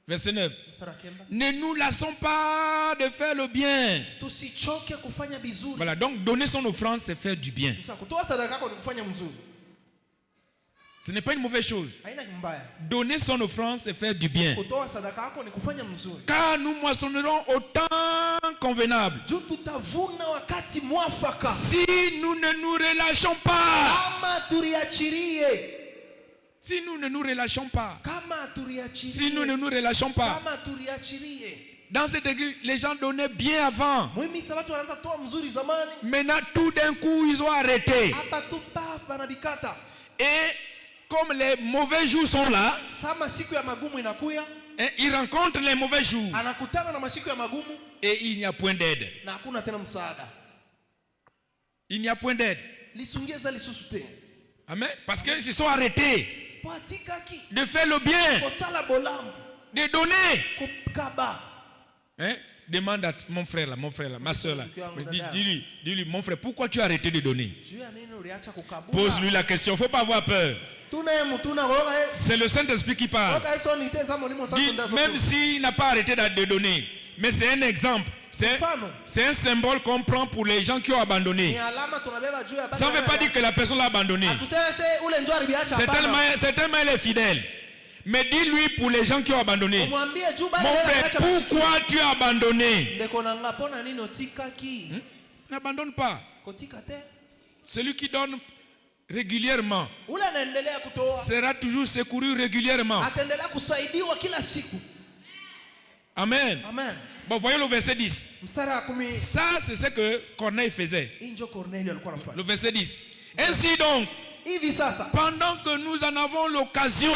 Verset 9. Mstari wa 9. Ne nous lassons pas de faire le bien. Tusichoke kufanya bizuri. Voilà, donc donner son offrande, c'est faire du bien. Kutoa sadaka yako ni kufanya mzuri. Ce n'est pas une mauvaise chose. Haina mbaya. Donner son offrande, c'est faire du bien. Kutoa sadaka yako ni kufanya mzuri. Car nous moissonnerons au temps convenable. Juu tutavuna wakati mwafaka. Si nous ne nous relâchons pas. Kama turiachirie. Si nous ne nous relâchons pas. Kama turiachirie. Si nous ne nous relâchons pas. Kama turiachirie. Dans cette église, les gens donnaient bien avant. Muhimisa watu wanaanza toa mzuri zamani. Maintenant, tout d'un coup, ils ont arrêté. Hapa tu paf banabikata. Et comme les mauvais jours sont là, sama siku ya magumu inakuya, ils rencontrent les mauvais jours. Anakutana na masiku ya magumu. Et il n'y a point d'aide. Na hakuna tena msaada. Il n'y a point d'aide. Lisungeza lisusute. Amen. Parce qu'ils se sont arrêtés de faire le bien, de donner. Hein? Demande à mon frère là, ma soeur là. Dis-lui, mon frère, pourquoi tu as arrêté de donner? Pose-lui la question, il ne faut pas avoir peur. C'est le Saint-Esprit qui parle. Dis, même s'il n'a pas arrêté de donner, mais c'est un exemple. C'est un symbole qu'on prend pour les gens qui ont abandonné. Ça ne veut pas dire que la personne l'a abandonné. C'est tellement elle est fidèle. Mais dis-lui pour les gens qui ont abandonné. Mon frère, pourquoi tu as abandonné? N'abandonne pas. Celui qui donne régulièrement sera toujours secouru régulièrement. Amen. Amen. Bon, voyons le verset 10. Ça, c'est ce que Corneille faisait. Le verset 10. Ainsi donc, pendant que nous en avons l'occasion,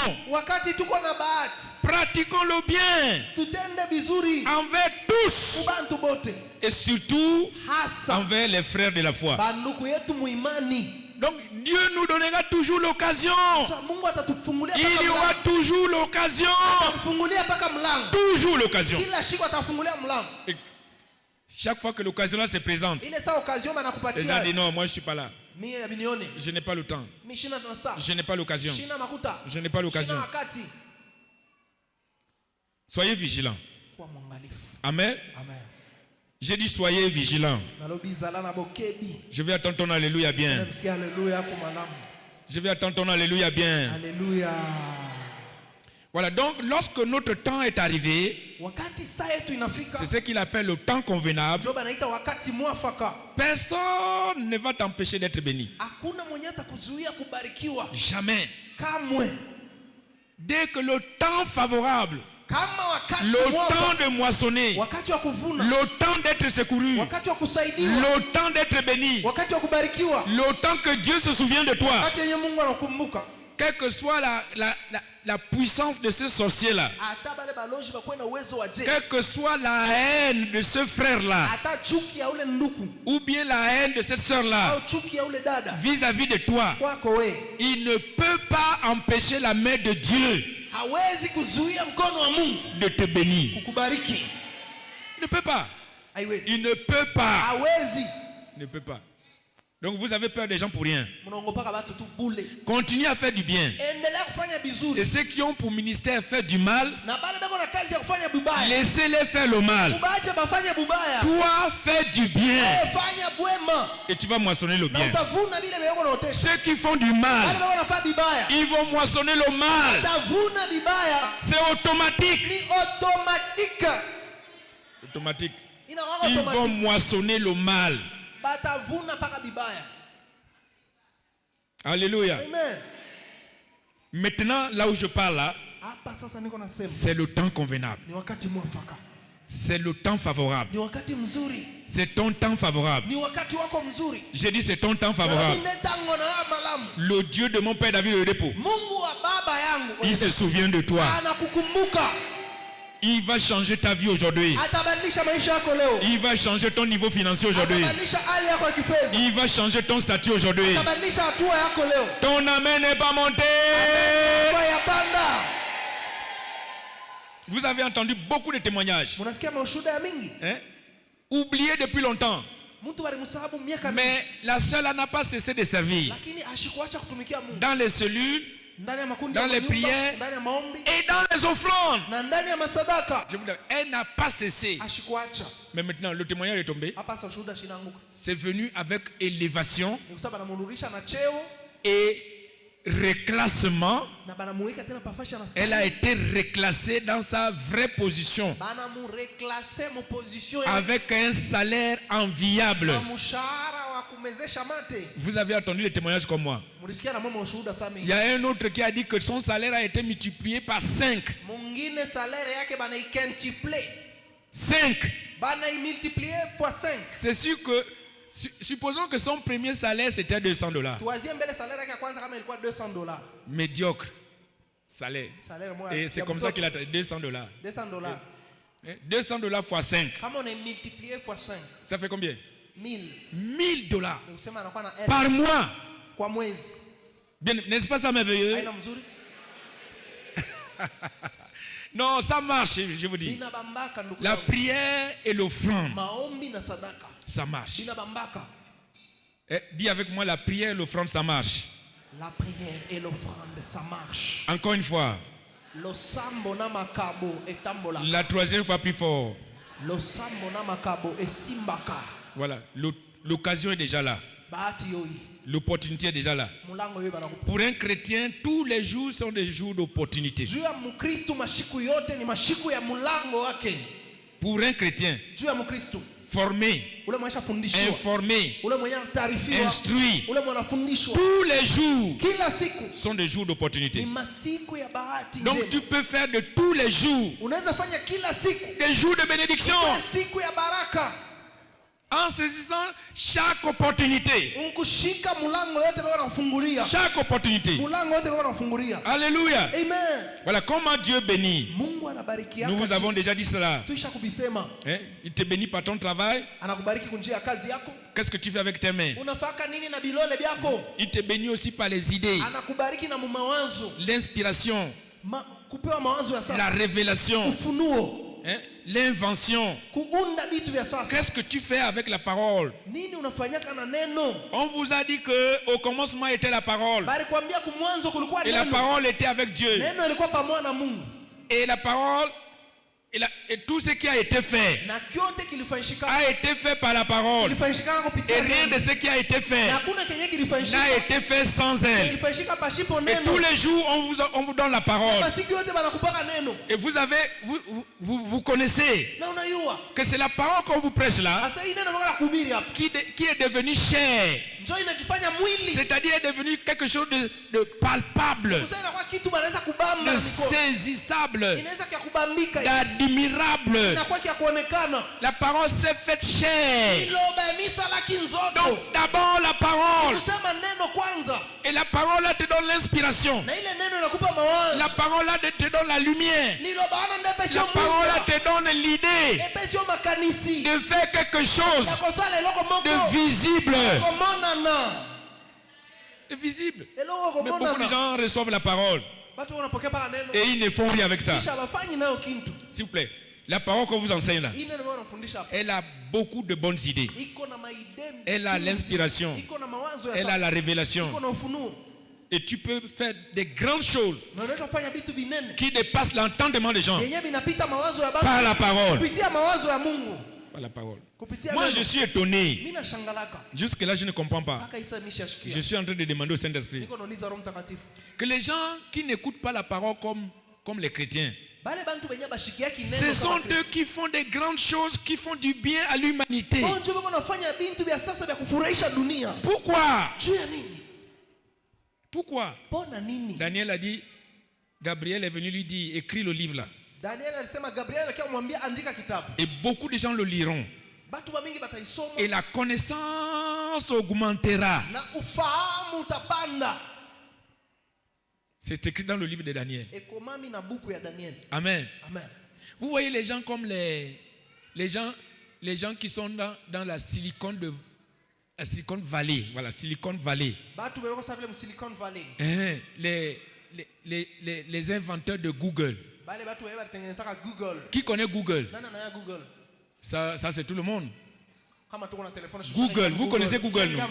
pratiquons le bien envers tous et surtout envers les frères de la foi. Donc Dieu nous donnera toujours l'occasion. Il y aura toujours l'occasion. Toujours l'occasion. Et chaque fois que l'occasion là se présente, les gens disent non, moi je ne suis pas là. Je n'ai pas le temps. Je n'ai pas l'occasion. Je n'ai pas l'occasion. Soyez vigilants. Amen. J'ai dit soyez vigilants. Je vais attendre ton alléluia bien. Je vais attendre ton alléluia bien. Alléluia. Voilà, donc lorsque notre temps est arrivé, c'est ce qu'il appelle le temps convenable. Personne ne va t'empêcher d'être béni. Jamais. Dès que le temps favorable, le temps de moissonner, le temps d'être secouru, le temps d'être béni, le temps que Dieu se souvient de toi, quelle que soit la puissance de ce sorcier-là, quelle que soit la haine de ce frère-là, ou bien la haine de cette sœur-là, vis-à-vis de toi, il ne peut pas empêcher la main de Dieu de te bénir. Il ne peut pas. Il ne peut pas. Il ne peut pas. Donc vous avez peur des gens pour rien. Continuez à faire du bien. Et ceux qui ont pour ministère faire du mal, laissez-les faire le mal. Toi, fais du bien. Et tu vas moissonner le bien. Ceux qui font du mal, ils vont moissonner le mal. C'est automatique. Automatique. Ils vont moissonner le mal. Alléluia. Amen. Maintenant, là où je parle là, c'est le temps convenable. C'est le temps favorable. C'est ton temps favorable. J'ai dit c'est ton temps favorable. Le Dieu de mon père David le dépôt, il se souvient de toi. Il va changer ta vie aujourd'hui. Il va changer ton niveau financier aujourd'hui. Il va changer ton statut aujourd'hui. Ton amen n'est pas monté. Vous avez entendu beaucoup de témoignages. Hein? Oublié depuis longtemps. Mais la seule n'a pas cessé de servir. Dans les cellules, dans les prières et dans les offrandes. Je vous dis, elle n'a pas cessé. Mais maintenant, le témoignage est tombé. C'est venu avec élévation et reclassement. Elle a été reclassée dans sa vraie position avec un salaire enviable. Vous avez entendu les témoignages comme moi. Il y a un autre qui a dit que son salaire a été multiplié par 5. 5. C'est sûr que, supposons que son premier salaire c'était $200. Médiocre salaire. Et c'est comme ça qu'il a $200. $200 fois 5. Ça fait combien? $1000 par mois. Bien, n'est-ce pas ça merveilleux? Non, ça marche, je vous dis. La prière et l'offrande, ça marche. Dis avec moi, la prière et l'offrande, ça marche. La prière et l'offrande, ça marche. Encore une fois. La troisième fois plus fort. Voilà, l'occasion est déjà là. L'opportunité est déjà là. Pour un chrétien, tous les jours sont des jours d'opportunité. Pour un chrétien, formé, informé, instruit, tous les jours sont des jours d'opportunité. Donc tu peux faire de tous les jours des jours de bénédiction. En saisissant chaque opportunité. Chaque opportunité. Alléluia. Amen. Voilà comment Dieu bénit. Nous vous avons déjà dit cela. Hein? Il te bénit par ton travail. Qu'est-ce que tu fais avec tes mains? Il te bénit aussi par les idées. L'inspiration. La révélation. Hein? L'invention. Qu'est-ce que tu fais avec la parole? On vous a dit que au commencement était la parole. Et la parole était avec Dieu. Et la parole et tout ce qui a été fait a été fait par la parole. Et rien de ce qui a été fait n'a été fait sans elle. Et tous les jours, on vous donne la parole. Et vous connaissez que c'est la parole qu'on vous prêche là qui est devenue chair. C'est-à-dire est devenu quelque chose de palpable, de saisissable, d'admirable. La parole s'est faite chair. Donc d'abord la parole. Et la parole là te donne l'inspiration. La parole là te donne la lumière. La parole là te donne l'idée de faire quelque chose de visible. C'est visible. Mais beaucoup de gens reçoivent la parole et ils ne font rien avec ça. S'il vous plaît, La parole qu'on vous enseigne là, elle a beaucoup de bonnes idées. Elle a l'inspiration. Elle a la révélation. Et tu peux faire des grandes choses qui dépassent l'entendement des gens par la parole. Par la parole. Moi, je suis étonné. Jusque là, je ne comprends pas. Je suis en train de demander au Saint-Esprit que les gens qui n'écoutent pas la parole comme les chrétiens, ce sont eux qui font des grandes choses, qui font du bien à l'humanité. Pourquoi? Pourquoi? Daniel a dit, Gabriel est venu lui dire, écris le livre là. Et beaucoup de gens le liront. Et la connaissance augmentera. C'est écrit dans le livre de Daniel. Amen. Vous voyez les gens comme les gens qui sont dans la Silicon Valley. Voilà, Silicon Valley. Les inventeurs de Google. Qui connaît Google? Ça c'est tout le monde. Google, vous connaissez Google, non?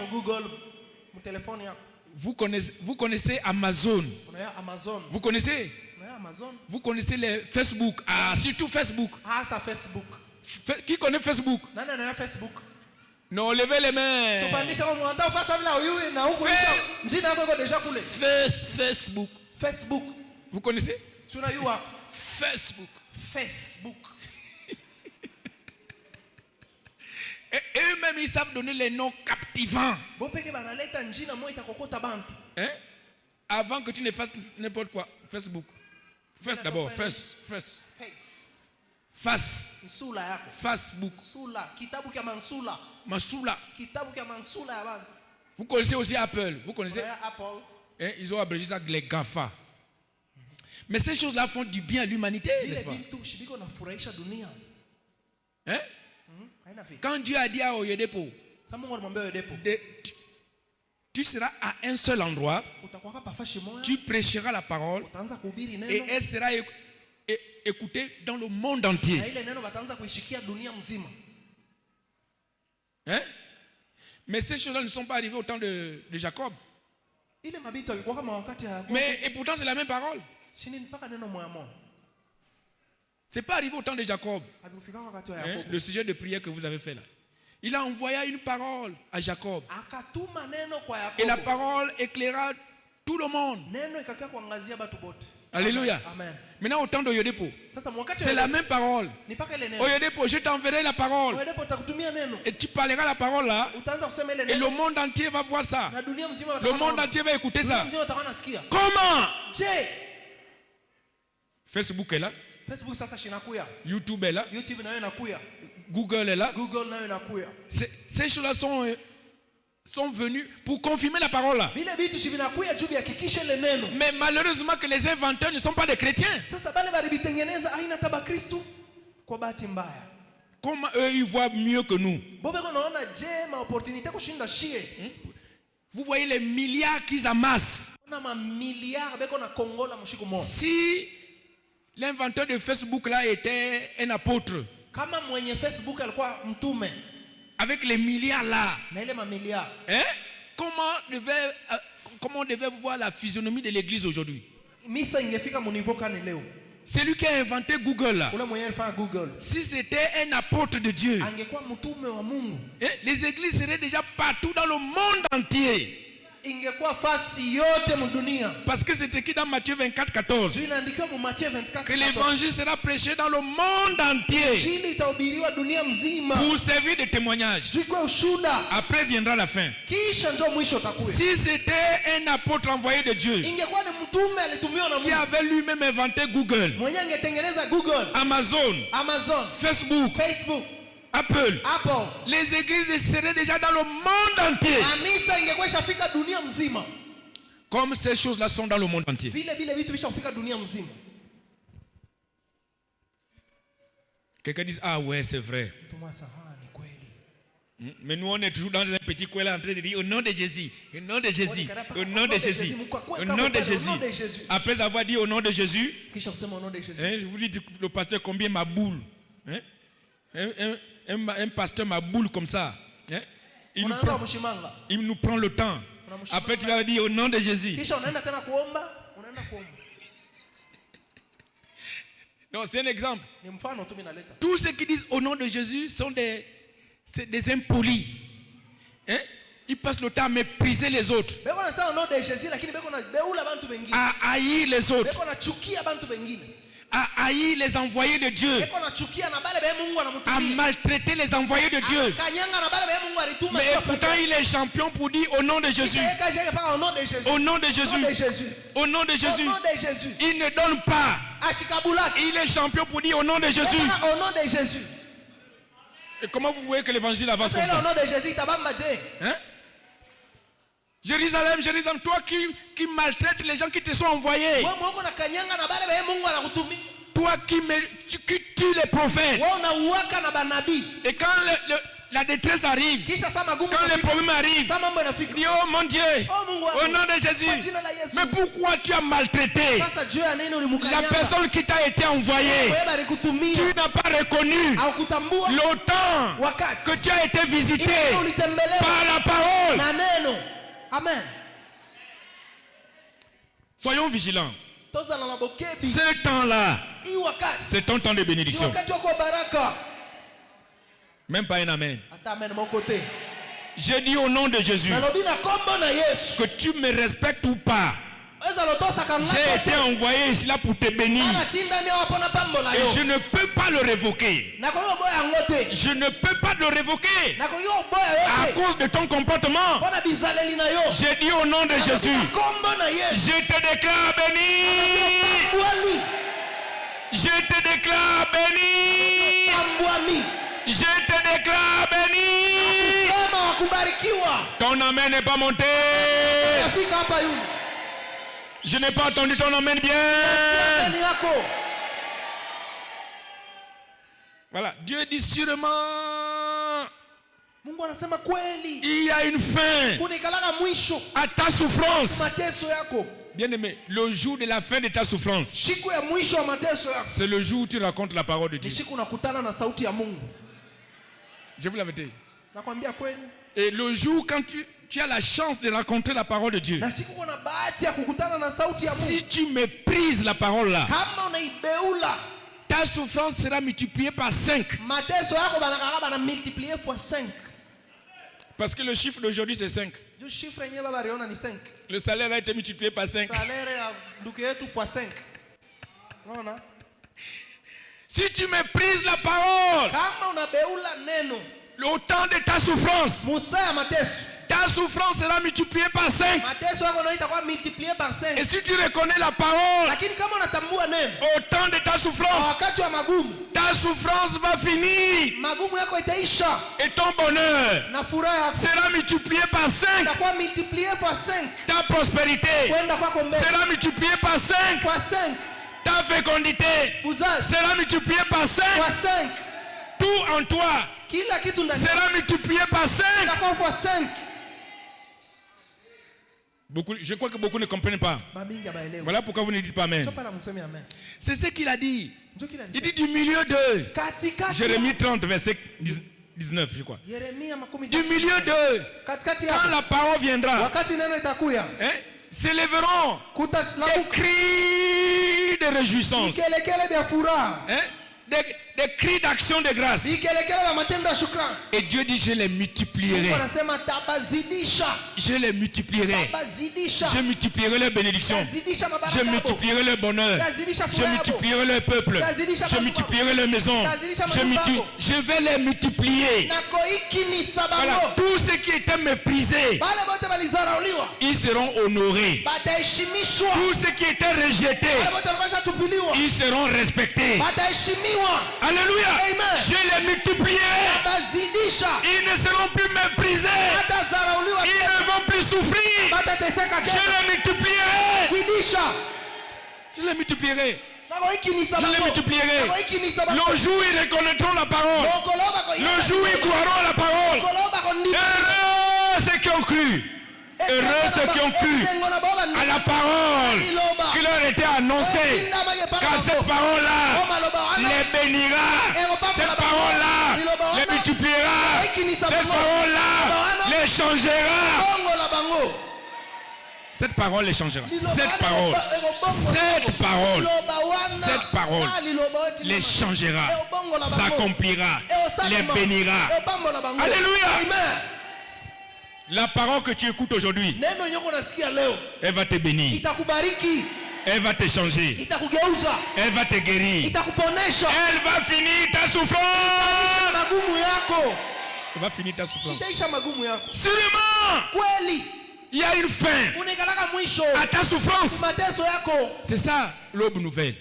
Vous connaissez Amazon. Vous connaissez? Vous connaissez les Facebook. Ah, surtout Facebook. Ça Facebook. Qui connaît Facebook? Non, levez les mains. Facebook. Vous connaissez? Facebook. Et eux-mêmes, ils savent donner les noms captivants. Hein? Avant que tu ne fasses n'importe quoi. Facebook. First d'abord. First. Facebook. Mansula. Vous connaissez aussi Apple. Vous connaissez? Hein? Ils ont abrégé ça les GAFA. Mais ces choses-là font du bien à l'humanité, n'est-ce pas? Hein? Quand Dieu a dit à Oyedepo, tu seras à un seul endroit, tu prêcheras la parole et elle sera écoutée dans le monde entier. Hein? Mais ces choses-là ne sont pas arrivées au temps de Jacob. Mais et pourtant c'est la même parole. C'est pas arrivé au temps de Jacob. Hein? Le sujet de prière que vous avez fait là. Il a envoyé une parole à Jacob. Et la parole éclaira tout le monde. Alléluia. Maintenant au temps d'Oyedepo, c'est la même parole. Oyedepo, je t'enverrai la parole. Et tu parleras la parole là. Et le monde entier va voir ça. Le monde entier va écouter ça. Comment? Facebook est là. YouTube est là. Google est là. Ces choses-là sont venues pour confirmer la parole là. Mais malheureusement que les inventeurs ne sont pas des chrétiens. Comment eux ils voient mieux que nous? Vous voyez les milliards qu'ils amassent. Si l'inventeur de Facebook là était un apôtre, avec les milliards là, hein? Comment on devait voir la physionomie de l'église aujourd'hui? C'est lui qui a inventé Google là. Si c'était un apôtre de Dieu, les églises seraient déjà partout dans le monde entier. Parce que c'est écrit dans Matthieu 24, 14 que l'évangile sera prêché dans le monde entier pour servir de témoignage. Après viendra la fin. Si c'était un apôtre envoyé de Dieu qui avait lui-même inventé Google, Amazon, Facebook, Apple, les églises seraient déjà dans le monde entier. Comme ces choses-là sont dans le monde entier. Quelqu'un dit, ah ouais, c'est vrai. Mais nous, on est toujours dans un petit coin là en train de dire au nom de Jésus, au nom de Jésus, au nom de Jésus, au nom de Jésus. Après avoir dit au nom de Jésus, je vous dis le pasteur combien ma boule. Hein? Un pasteur ma boule comme ça. Hein? Il nous prend le temps. Après tu vas dire au nom de Jésus. Non, c'est un exemple. Tous ceux qui disent au nom de Jésus sont des impolis. Hein? Ils passent le temps à mépriser les autres, à haïr les autres, à haïr les envoyés de Dieu, à maltraiter les envoyés de Dieu. Mais pourtant il est champion pour dire au nom de Jésus. Au nom de Jésus. Au nom de Jésus. Il ne donne pas. Il est champion pour dire au nom de Jésus. Et comment vous voyez que l'évangile avance comme ça? Hein? Jérusalem, Jérusalem, toi qui maltraites les gens qui te sont envoyés. Toi qui tues les prophètes. Et quand la détresse arrive, quand les problèmes arrivent, dis oh mon Dieu, au nom de Jésus. Mais pourquoi tu as maltraité la personne qui t'a été envoyée? Tu n'as pas reconnu le temps que tu as été visité par la parole. Amen. Soyons vigilants. Ce temps-là, c'est un temps de bénédiction. Même pas un amen. J'ai dit au nom de Jésus que tu me respectes ou pas. J'ai été envoyé ici là pour te bénir. Et je ne peux pas le révoquer. Je ne peux pas le révoquer à cause de ton comportement. J'ai dit au nom de Jésus, je te déclare béni. Je te déclare béni. Je te déclare béni. Ton amen n'est pas monté. Je n'ai pas entendu ton amen bien. Voilà, Dieu dit sûrement il y a une fin à ta souffrance. Bien aimé, le jour de la fin de ta souffrance, c'est le jour où tu racontes la parole de Dieu. Je vous l'avais dit. Et le jour quand tu as la chance de rencontrer la parole de Dieu, si tu méprises la parole là, ta souffrance sera multipliée par 5. Parce que le chiffre d'aujourd'hui c'est 5. Le salaire a été multiplié par 5. Si tu méprises la parole, le temps de ta souffrance, ta souffrance sera multipliée par 5. Et si tu reconnais la parole, au temps de ta souffrance, ta souffrance va finir. Et ton bonheur sera multiplié par 5. Ta prospérité sera multipliée par 5. Ta fécondité sera multipliée par 5. Tout en toi sera multiplié par 5. Je crois que beaucoup ne comprennent pas. Voilà pourquoi vous ne dites pas amen. C'est ce qu'il a dit. Il dit du milieu de Jérémie 30, verset 19, je crois. Du milieu de, quand la parole viendra, s'élèveront des cris de réjouissance, des cris d'action de grâce. Et Dieu dit je les multiplierai. Je les multiplierai. Je multiplierai les bénédictions. Je multiplierai le bonheur. Je multiplierai le peuple. Je multiplierai les maisons. Je vais les multiplier. Voilà. Tous ceux qui étaient méprisés, ils seront honorés. Tous ceux qui étaient rejetés, ils seront respectés. Alléluia. Amen. Je les multiplierai. Ils ne seront plus méprisés. Ils ne vont plus souffrir. Je les multiplierai. Je les multiplierai. Je les multiplierai. Le jour où ils reconnaîtront la parole, le jour où ils croiront à la parole, heureux ceux qui ont cru. Heureux ceux qui ont cru à la parole qui leur était annoncée. Car cette parole-là les bénira. Cette parole-là les multipliera. Cette parole-là les changera. Cette parole les changera. Cette parole les changera, s'accomplira, les bénira. Alléluia. La parole que tu écoutes aujourd'hui, elle va te bénir. Elle va te changer. Elle va te guérir. Elle va finir ta souffrance. Elle va finir ta souffrance. Sûrement. Il y a une fin à ta souffrance. C'est ça l'aube nouvelle.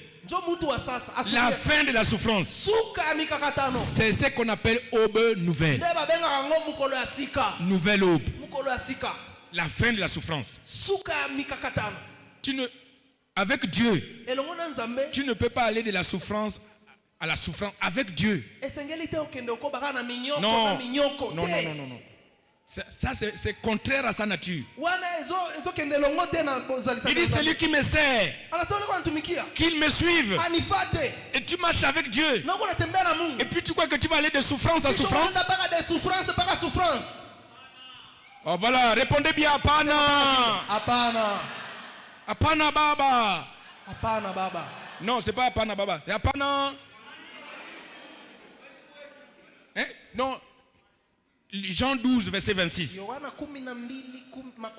La fin de la souffrance. C'est ce qu'on appelle aube nouvelle. Nouvelle aube. La fin de la souffrance. Avec Dieu, tu ne peux pas aller de la souffrance à la souffrance avec Dieu. Non. Ça c'est contraire à sa nature. Il dit celui qui me sert, qu'il me suive. Et tu marches avec Dieu. Et puis tu crois que tu vas aller de souffrance à souffrance. Oh voilà, répondez bien. Apana. Apana baba. Non, c'est pas apana baba. C'est apana. Hein? Non. Jean 12, verset 26.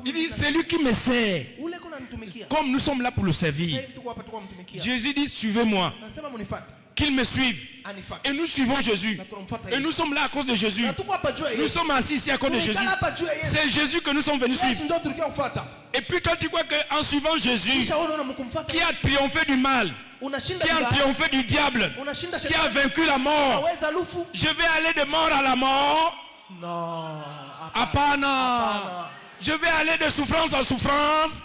Il dit, c'est lui qui me sert. Comme nous sommes là pour le servir. Jésus dit, suivez-moi. Qu'il me suive. Et nous suivons Jésus. Et nous sommes là à cause de Jésus. Nous sommes assis ici à cause de Jésus. C'est Jésus que nous sommes venus suivre. Et puis toi tu crois qu'en suivant Jésus, qui a triomphé du mal, qui a triomphé du diable, qui a vaincu la mort, je vais aller de mort à la mort. Non. Apana. Je vais aller de souffrance en souffrance.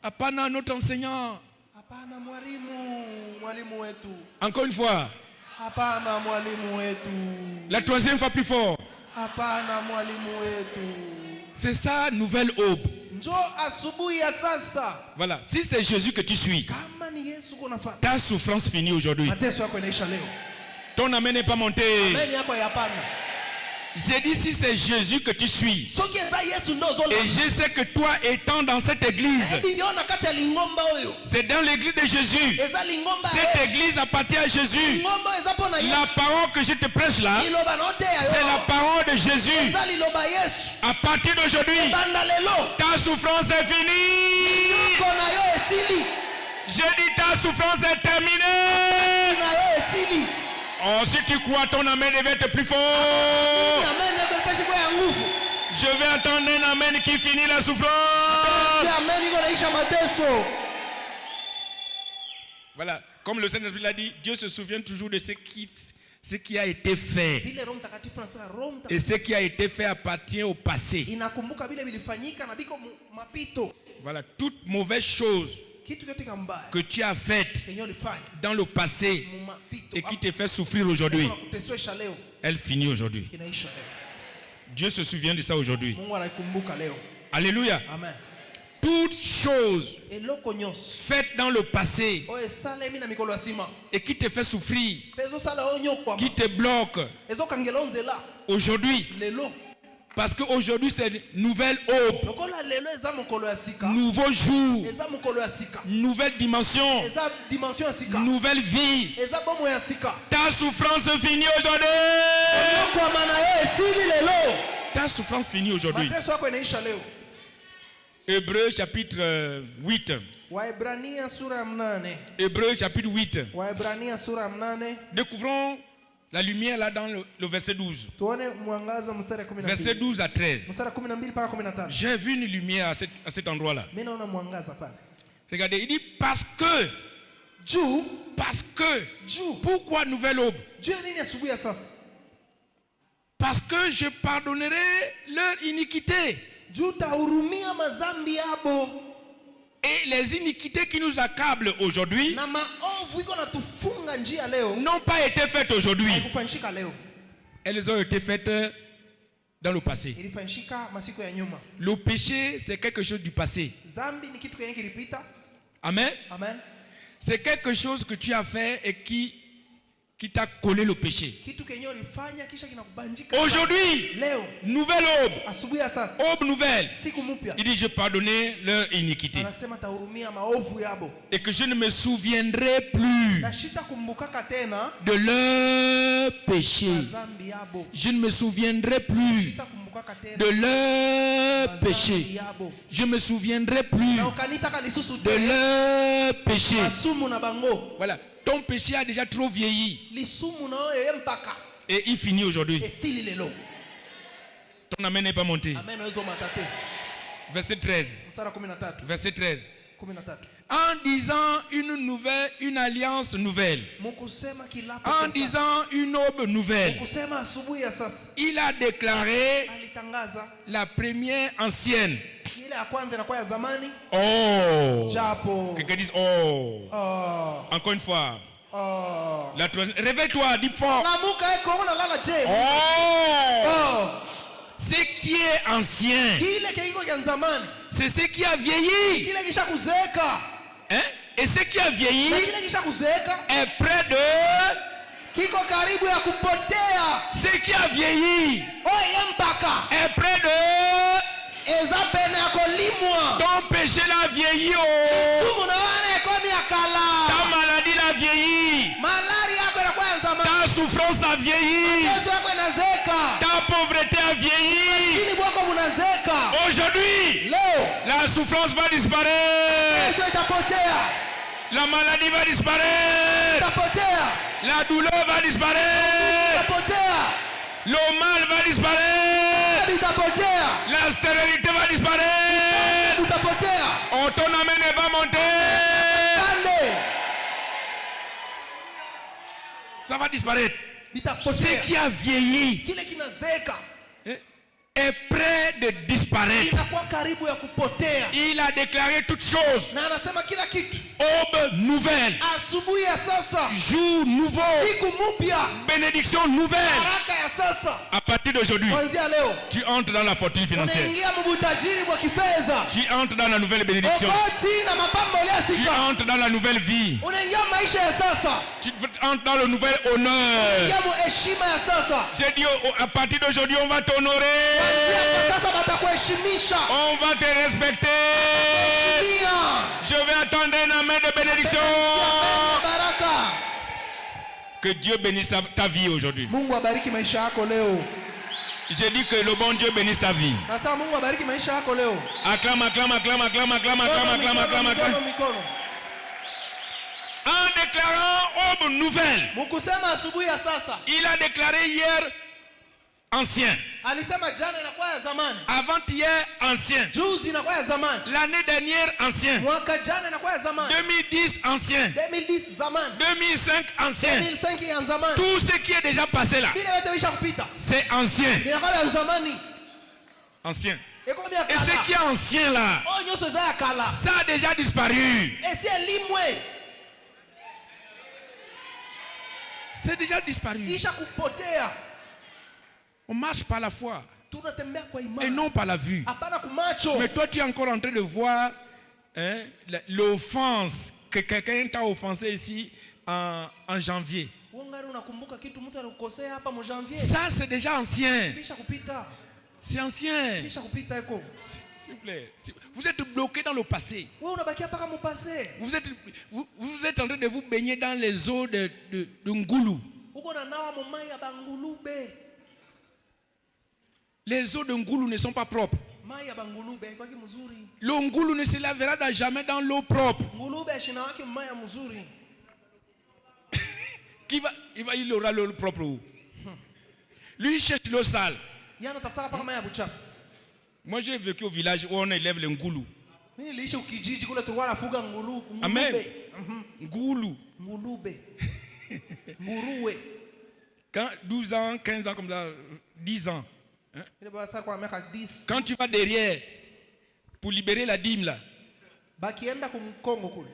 Apana, notre enseignant. Encore une fois. La troisième fois plus fort. C'est ça, nouvelle aube. Voilà, si c'est Jésus que tu suis, ta souffrance finit aujourd'hui. Ton amen n'est pas monté. J'ai dit si c'est Jésus que tu suis. Et je sais que toi étant dans cette église, c'est dans l'église de Jésus. Cette église appartient à Jésus. La parole que je te prêche là, c'est la parole de Jésus. À partir d'aujourd'hui, ta souffrance est finie. Je dis ta souffrance est terminée. Oh, si tu crois, ton amen devait être plus fort. Je vais entendre un amen qui finit la souffrance. Voilà, comme le Seigneur l'a dit, Dieu se souvient toujours de ce qui a été fait. Et ce qui a été fait appartient au passé. Voilà, toute mauvaise chose que tu as faite dans le passé et qui te fait souffrir aujourd'hui, elle finit aujourd'hui. Dieu se souvient de ça aujourd'hui. Alléluia. Amen. Toute chose faite dans le passé et qui te fait souffrir, qui te bloque aujourd'hui, parce qu'aujourd'hui c'est une nouvelle aube, nouveau jour, nouvelle dimension, nouvelle vie. Ta souffrance finit aujourd'hui. Ta souffrance finit aujourd'hui. Hébreux chapitre 8. Hébreux chapitre 8. Découvrons la lumière là dans le verset 12. Verset 12 à 13. J'ai vu une lumière à cet endroit-là. Regardez, il dit parce que. Pourquoi nouvelle aube? Parce que je pardonnerai leur iniquité. Et les iniquités qui nous accablent aujourd'hui n'ont pas été faites aujourd'hui. elles ont été faites dans le passé. Le péché, c'est quelque chose du passé. Amen. Amen. C'est quelque chose que tu as fait et qui t'a collé le péché. Aujourd'hui, nouvelle aube nouvelle. Il dit, je pardonnais leur iniquité. Et que je ne me souviendrai plus de leur péché. Je ne me souviendrai plus de leur péché. Je ne me souviendrai plus de leur péché. Voilà. Ton péché a déjà trop vieilli. Et il finit aujourd'hui. Ton amen n'est pas monté. Verset 13. Verset 13. En disant une alliance nouvelle. En disant une aube nouvelle. Il a déclaré la première ancienne. Oh. Quelqu'un dit oh. Encore une fois. La troisième. Réveille-toi, dis fort. Oh. Ce qui est ancien, c'est ce qui a vieilli. Hein? Et ce qui a vieilli est près de ce qui a vieilli est près de ton péché l'a vieilli. Ta maladie l'a vieilli. Ta souffrance a vieilli. Ta pauvreté a vieilli. Aujourd'hui, la souffrance va disparaître. La maladie va disparaître. La douleur va disparaître. Le mal va disparaître. La stérilité va disparaître. Oh, ton amen n'est pas monté. Ça va disparaître. Ce qui a vieilli est près de disparaître. Il a déclaré toutes choses. Aube nouvelle. Jour nouveau. Bénédiction nouvelle. À partir d'aujourd'hui, tu entres dans la fortune financière. Tu entres dans la nouvelle bénédiction. Tu entres dans la nouvelle vie. Tu entres dans le nouvel honneur. J'ai dit à partir d'aujourd'hui, on va t'honorer. On va te respecter. Je vais attendre un amen de bénédiction. Que Dieu bénisse ta vie aujourd'hui. J'ai dit que le bon Dieu bénisse ta vie. Acclame, acclame, acclame, acclame, acclame, acclame, acclame, acclame, acclame. En déclarant aube nouvelle, il a déclaré hier ancien. Avant-hier ancien. L'année dernière ancien. 2010 ancien. 2005 ancien. Tout ce qui est déjà passé là, c'est ancien. Ancien. Et ce qui est ancien là, ça a déjà disparu. C'est déjà disparu. On marche par la foi et non par la vue. Mais toi, tu es encore en train de voir l'offense que quelqu'un t'a offensé ici en janvier. Ça, c'est déjà ancien. C'est ancien. S'il vous plaît. Vous êtes bloqué dans le passé. Vous êtes en train de vous baigner dans les eaux de Ngoulou. Les eaux de Ngoulou ne sont pas propres. Le Ngoulou ne se lavera jamais dans l'eau propre. Il aura l'eau propre où? Lui, il cherche l'eau sale. Moi, j'ai vécu au village où on élève le Ngoulou. Amen. Ngoulou. Quand 12 ans, 15 ans comme ça, 10 ans. Hein? Quand tu vas derrière pour libérer la dîme là,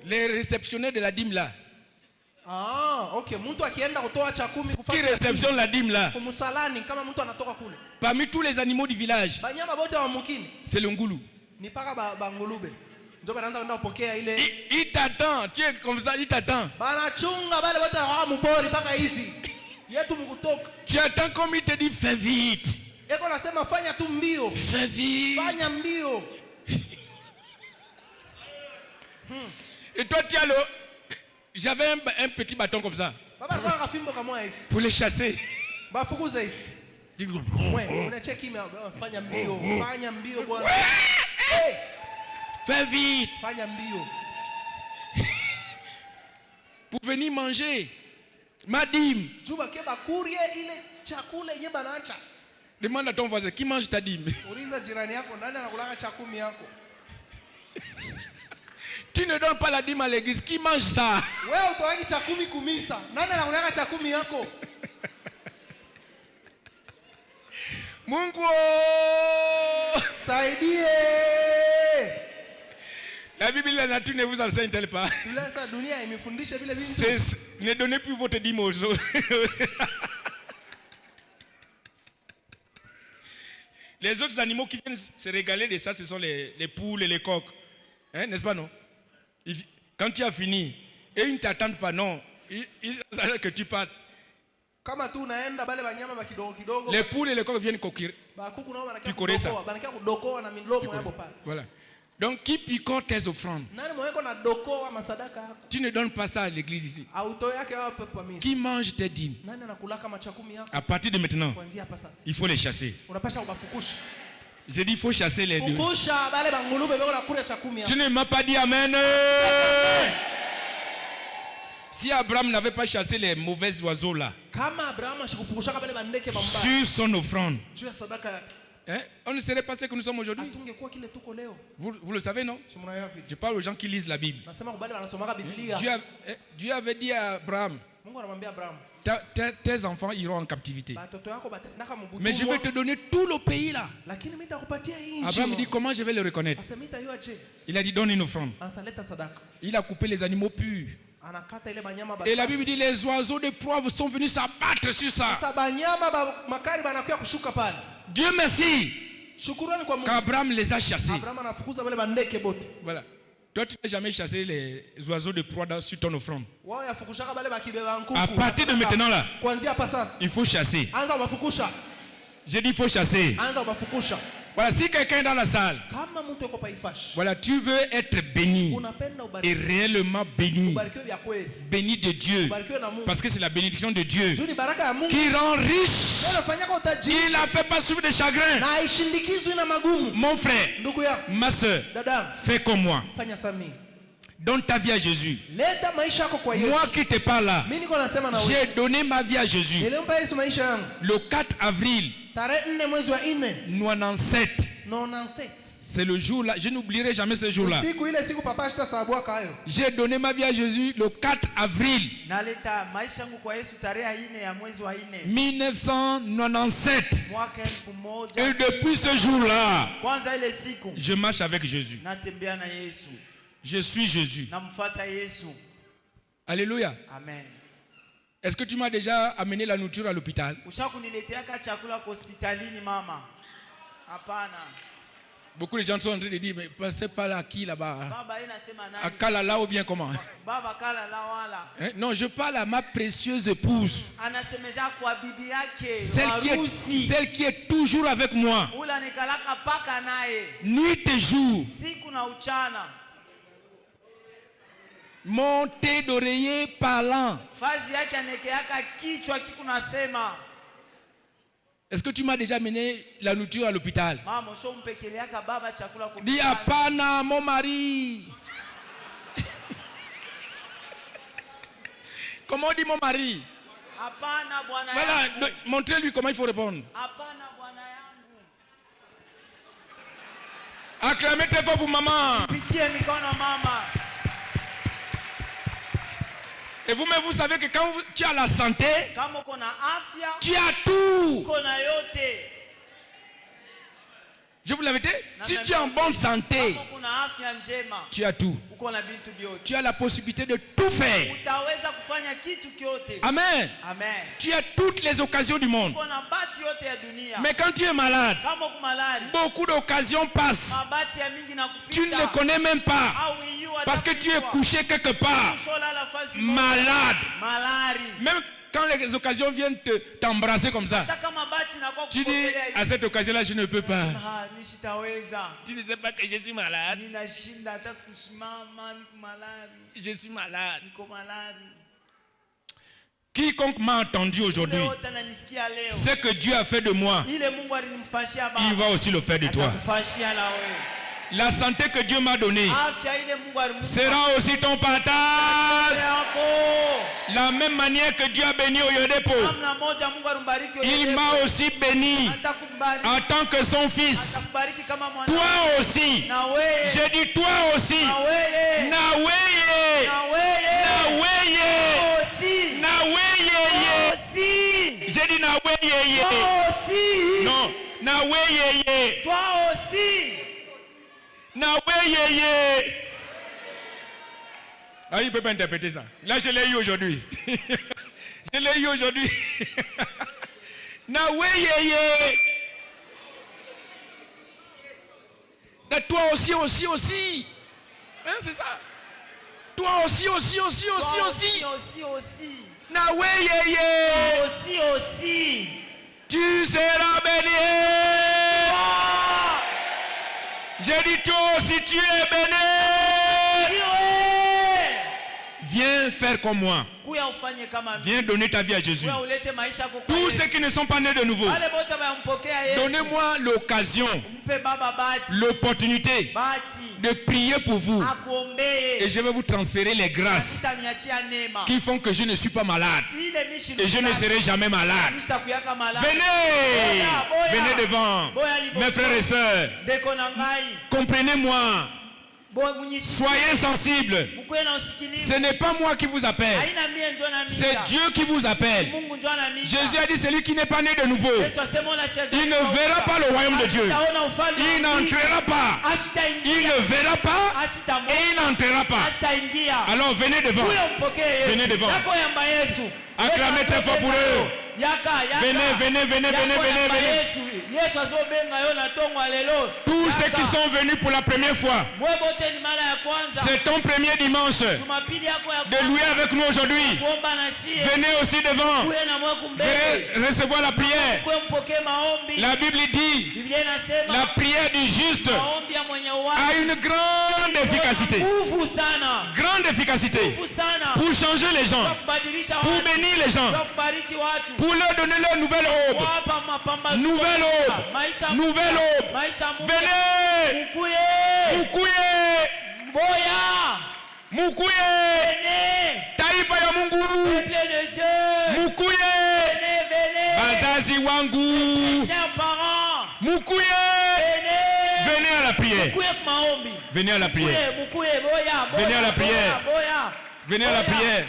les réceptionnaires de la dîme là, Ah, okay. Mtu akienda kutoa cha 10 qui réceptionne la dîme là, kumsalani kama mtu anatoka kule. parmi tous les animaux du village, Banyama bote wa mukini c'est le ngulu. ni paka bangulube. Ndio banaanza kwenda kupokea ile. Il t'attend, tu es comme ça, il t'attend. Banachunga bale bote wa mpori paka hivi. Yetu mkutoka. Tu attends comme il te dit fais vite. Eko nasema fanya tu mbio. Fais vite. Fanya mbio. Et toi tu as le... J'avais un petit bâton comme ça. Baba alikuwa na fimbo kama hivi. Pour les chasser. Bafukuza hivi. Wewe unacheki kimya, fanya mbio. Fanya mbio bwana. Hey! Fais vite. Fanya mbio. Pour venir manger ma dîme. Juba keba kurie ile chakula yenye banaacha. Demande à ton voisin qui mange ta dîme. Uliza jirani yako nani anakulanga cha 10 yako? Tu ne donnes pas la dîme à l'église, qui mange ça? Wewe utoangi cha 10 kumisa. Nani anakulanga cha 10 yako? Mungu Saidie. La Bible la nature ne vous enseigne-t-elle pas? Tulesa dunia imefundisha vile vitu. Ne donnez plus votre dîme aux autres. Les autres animaux qui viennent se régaler de ça, ce sont les poules et les coqs. Hein, n'est-ce pas, non? Quand tu as fini, et ils ne t'attendent pas, non. Ils attendent que tu partes. Kama tu unaenda bale banyama ba kidogo kidogo. Les poules et les coqs viennent coquir. Ba kuku nao Tu connais ça? banakia kudokoa na milomo yabo pale. Voilà. Donc, qui picore tes offrandes? Nani mweko na dokoa masadaka yako? Tu ne donnes pas ça à l'église ici. Auto yake hapa pa mimi. Qui mange tes dîmes? Nani anakula kama cha 10 yako? À partir de maintenant, Kuanzia hapa sasa. il faut les chasser. Unapasha kubafukusha. J'ai dit, il faut chasser les deux. Fukusha bale bangulube beko nakula cha 10 yako. Tu ne m'as pas dit amen. Si Abraham n'avait pas chassé les mauvais oiseaux là, sur son offrande, hein, on ne serait pas ce que nous sommes aujourd'hui. Vous le savez, non? Je parle aux gens qui lisent la Bible. Dieu avait dit à Abraham, tes enfants iront en captivité. Mais je vais te donner tout le pays là. Abraham dit, comment je vais le reconnaître? Il a dit, donne une offrande. Il a coupé les animaux purs. Et la Bible dit, les oiseaux de proie sont venus s'abattre sur ça. Dieu merci qu'Abraham les a chassés. Voilà. Toi, tu n'as jamais chassé les oiseaux de proie sur ton offrande. À partir de maintenant là, il faut chasser. J'ai dit il faut chasser. Voilà, si quelqu'un est dans la salle, voilà, tu veux être béni et réellement béni, béni de Dieu, parce que c'est la bénédiction de Dieu qui rend riche. Il n'a fait pas souffrir de chagrin. Mon frère, ma soeur, fais comme moi. Donne ta vie à Jésus. Moi qui te parle là, j'ai donné ma vie à Jésus le 4 avril 97. C'est le jour là, je n'oublierai jamais ce jour là. J'ai donné ma vie à Jésus le 4 avril 1997. Et depuis ce jour là, je marche avec Jésus. Je suis Jésus. Alléluia. Amen. Est-ce que tu m'as déjà amené la nourriture à l'hôpital? Beaucoup de gens sont en train de dire, mais passez pas là, qui là-bas? À Kalala ou bien comment? Hein? Non, je parle à ma précieuse épouse. Celle qui est toujours avec moi. Nuit et jour. Mon thé d'oreiller parlant. Est-ce que tu m'as déjà mené la nourriture à l'hôpital? Dis apana mon mari. Comment on dit mon mari? Voilà, montrez-lui comment il faut répondre. Acclamez très fort pour maman. Et vous-même, vous savez que quand tu as la santé, tu as tout. Je vous l'avais dit? Si tu es en bonne santé, tu as tout. Tu as la possibilité de tout faire. Amen. Tu as toutes les occasions du monde. Mais quand tu es malade, beaucoup d'occasions passent. Tu ne les connais même pas. Parce que tu es couché quelque part. Malade. Même quand les occasions viennent t'embrasser comme ça, tu dis à cette occasion-là, je ne peux pas. Tu ne sais pas que je suis malade. Je suis malade. Quiconque m'a entendu aujourd'hui, ce que Dieu a fait de moi, il va aussi le faire de toi. La santé que Dieu m'a donnée sera aussi ton partage. La même manière que Dieu a béni Oyedepo, il m'a aussi béni en tant que son fils. Toi aussi. J'ai dit toi aussi. Naweye. J'ai dit Naweye. Non. Naweye. Toi aussi. Naweye. Ah, il ne peut pas interpréter ça. Là, je l'ai eu aujourd'hui. Je l'ai eu aujourd'hui. Naweye. Toi aussi. Hein, c'est ça. Toi aussi. Naweye. Aussi. Tu seras béni. J'ai dit toi aussi tu es béni. Viens faire comme moi. Viens donner ta vie à Jésus. Tous ceux qui ne sont pas nés de nouveau, donnez-moi l'occasion, l'opportunité de prier pour vous. Et je vais vous transférer les grâces qui font que je ne suis pas malade. Et je ne serai jamais malade. Venez devant, mes frères et sœurs. Comprenez-moi. Soyez sensibles. Ce n'est pas moi qui vous appelle. C'est Dieu qui vous appelle. Jésus a dit celui qui n'est pas né de nouveau, il ne verra pas le royaume de Dieu. Il n'entrera pas. Il ne verra pas et il n'entrera pas. Alors venez devant. Venez devant. Acclamez très fort pour eux. Venez. Tous ceux qui sont venus pour la première fois, c'est ton premier dimanche de louer avec nous aujourd'hui. Venez aussi devant. Venez recevoir la prière. La Bible dit, la prière du juste a une grande efficacité. Grande efficacité pour changer les gens, pour bénir les gens, pour leur donner leur nouvelle aube. Nouvelle aube. Venez. Mukuye. Taifa ya Mungu. Mukuye. Bazazi wangu. Mukuye. Venez à la prière. Venez à la prière. Venez à la prière. Venez à la prière.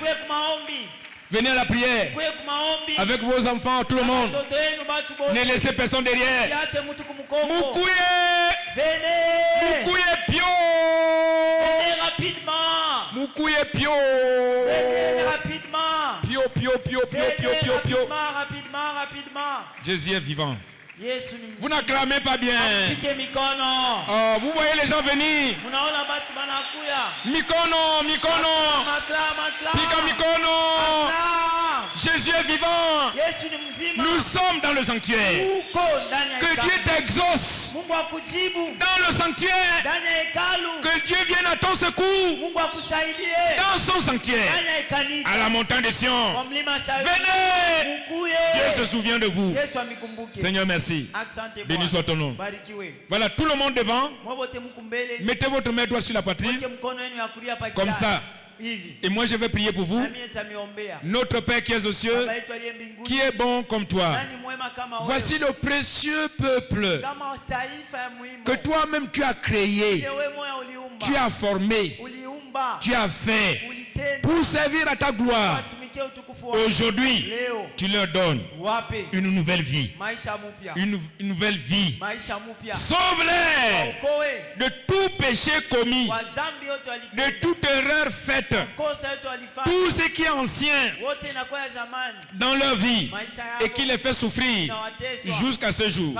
Venez à la prière avec vos enfants, tout le monde. Ne laissez personne derrière. Mukuye. Mukuye pio. Venez rapidement. Mukuye pio. Venez rapidement. Pio. Rapidement. Jésus est vivant. Vous n'acclamez pas bien. Oh, vous voyez les gens venir. Mikono. Pika Mikono. Jésus est vivant. Nous sommes dans le sanctuaire. Que Dieu t'exauce dans le sanctuaire. Que Dieu vienne à ton secours dans son sanctuaire. À la montagne de Sion. Venez. Dieu se souvient de vous. Seigneur, merci. Béni soit ton nom. Voilà, tout le monde devant. Mettez votre main droite sur la poitrine. Comme ça. Et moi je vais prier pour vous. Notre Père qui est aux cieux, qui est bon comme toi. Voici le précieux peuple que toi-même tu as créé, tu as formé, tu as fait pour servir à ta gloire. Aujourd'hui, tu leur donnes une nouvelle vie. Une nouvelle vie. Sauve-les de tout péché commis, de toute erreur faite, tout ce qui est ancien dans leur vie et qui les fait souffrir jusqu'à ce jour.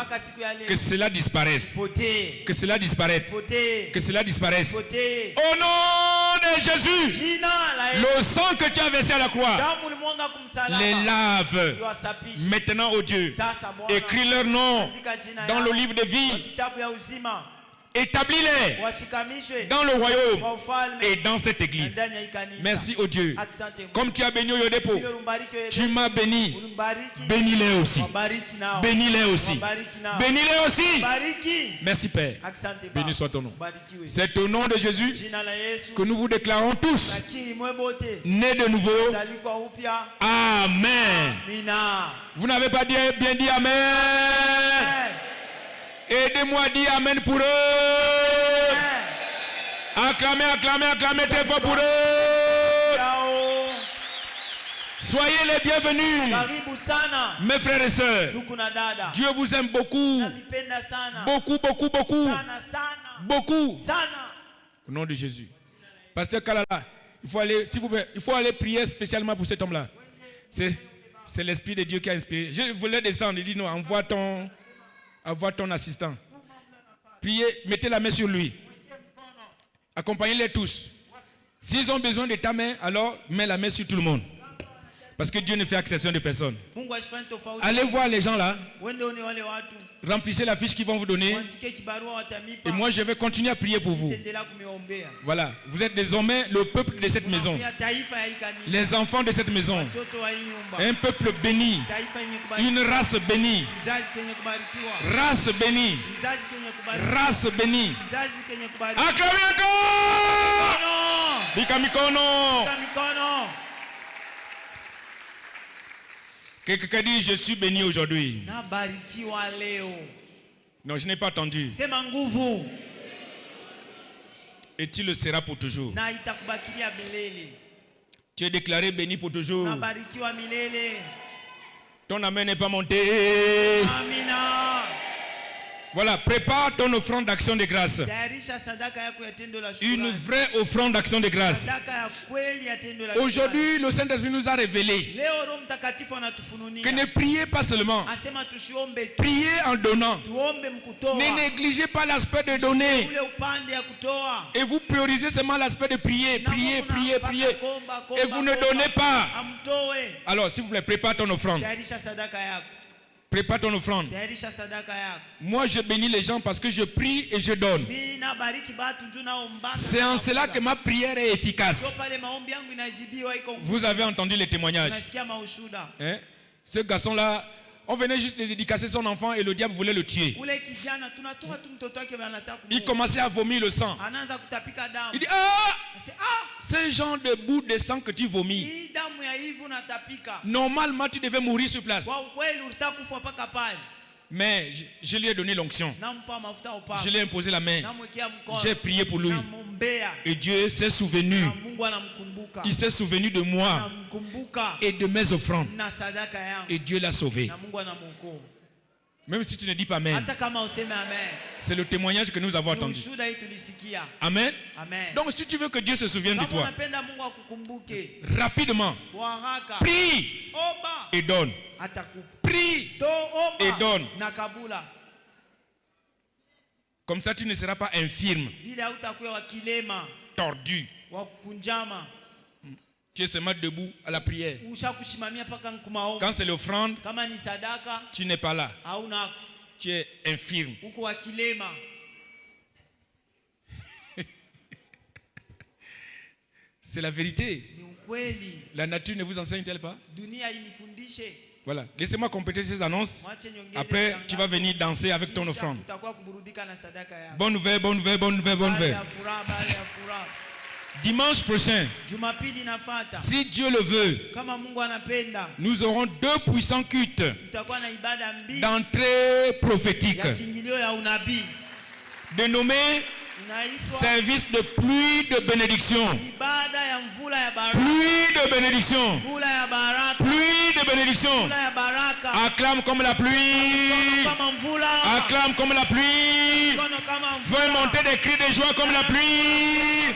Que cela disparaisse. Que cela disparaisse. Que cela disparaisse. Au nom de Jésus, le sang que tu as versé à la croix, les lave maintenant, oh Dieu. Écris leur nom dans le livre de vie. Établis-les dans le royaume et dans cette église. Merci, oh Dieu. Comme tu as béni Oyodepo, tu m'as béni. Bénis-les aussi. Bénis-les aussi. Bénis-les aussi. Merci, Père. Béni soit ton nom. C'est au nom de Jésus que nous vous déclarons tous nés de nouveau. Amen. Vous n'avez pas bien dit Amen. Aidez-moi à dire Amen pour eux. Acclamez, acclamez, acclamez très fort pour eux. Soyez les bienvenus, mes frères et sœurs. Dieu vous aime beaucoup. Beaucoup, beaucoup, beaucoup. Beaucoup. Au nom de Jésus. Pasteur Kalala, il faut aller, s'il vous plaît, il faut aller prier spécialement pour cet homme-là. C'est l'Esprit de Dieu qui a inspiré. Je voulais descendre, il dit non, envoie ton assistant. Priez, mettez la main sur lui. Accompagnez-les tous. S'ils ont besoin de ta main, alors mets la main sur tout le monde. Parce que Dieu ne fait exception de personne. Allez voir les gens là. Remplissez la fiche qu'ils vont vous donner. Et moi je vais continuer à prier pour vous. Voilà. Vous êtes désormais le peuple de cette maison. Les enfants de cette maison. Un peuple béni. Une race bénie. Race bénie. Race bénie. Acclamez encore. Bikamikono. Quelqu'un dit je suis béni aujourd'hui. Non, je n'ai pas entendu. Et tu le seras pour toujours. Tu es déclaré béni pour toujours. Ton amen n'est pas monté. Voilà, prépare ton offrande d'action de grâce. Une vraie offrande d'action de grâce. Aujourd'hui, le Saint-Esprit nous a révélé que ne priez pas seulement. Priez en donnant. Ne négligez pas l'aspect de donner. Et vous priorisez seulement l'aspect de prier. Prier, prier, prier. Et vous ne donnez pas. Alors, s'il vous plaît, prépare ton offrande. Prépare ton offrande. Moi, je bénis les gens parce que je prie et je donne. C'est en cela que ma prière est efficace. Vous avez entendu les témoignages. Hein? Ce garçon-là, on venait juste de dédicacer son enfant et le diable voulait le tuer. Il commençait à vomir le sang. Il dit, ce genre de bout de sang que tu vomis, normalement tu devais mourir sur place. Mais je lui ai donné l'onction. Je lui ai imposé la main. J'ai prié pour lui. Et Dieu s'est souvenu. Il s'est souvenu de moi et de mes offrandes. Et Dieu l'a sauvé. Même si tu ne dis pas Amen. C'est le témoignage que nous avons entendu. Amen. Donc si tu veux que Dieu se souvienne de toi, rapidement, prie et donne. Prie et donne. Comme ça tu ne seras pas infirme, tordu. Tu es seulement debout à la prière. Quand c'est l'offrande, tu n'es pas là. Tu es infirme. C'est la vérité. La nature ne vous enseigne-t-elle pas? Voilà. Laissez-moi compléter ces annonces. Après, tu vas venir danser avec ton offrande. Bonne nouvelle, bonne nouvelle, bonne nouvelle, bonne nouvelle. Dimanche prochain, si Dieu le veut, nous aurons 2 puissants cultes d'entrée prophétique dénommés Service de pluie de bénédiction. Pluie de bénédiction. Pluie de bénédiction. Acclame comme la pluie. Acclame comme la pluie. Fais monter des cris de joie comme la pluie.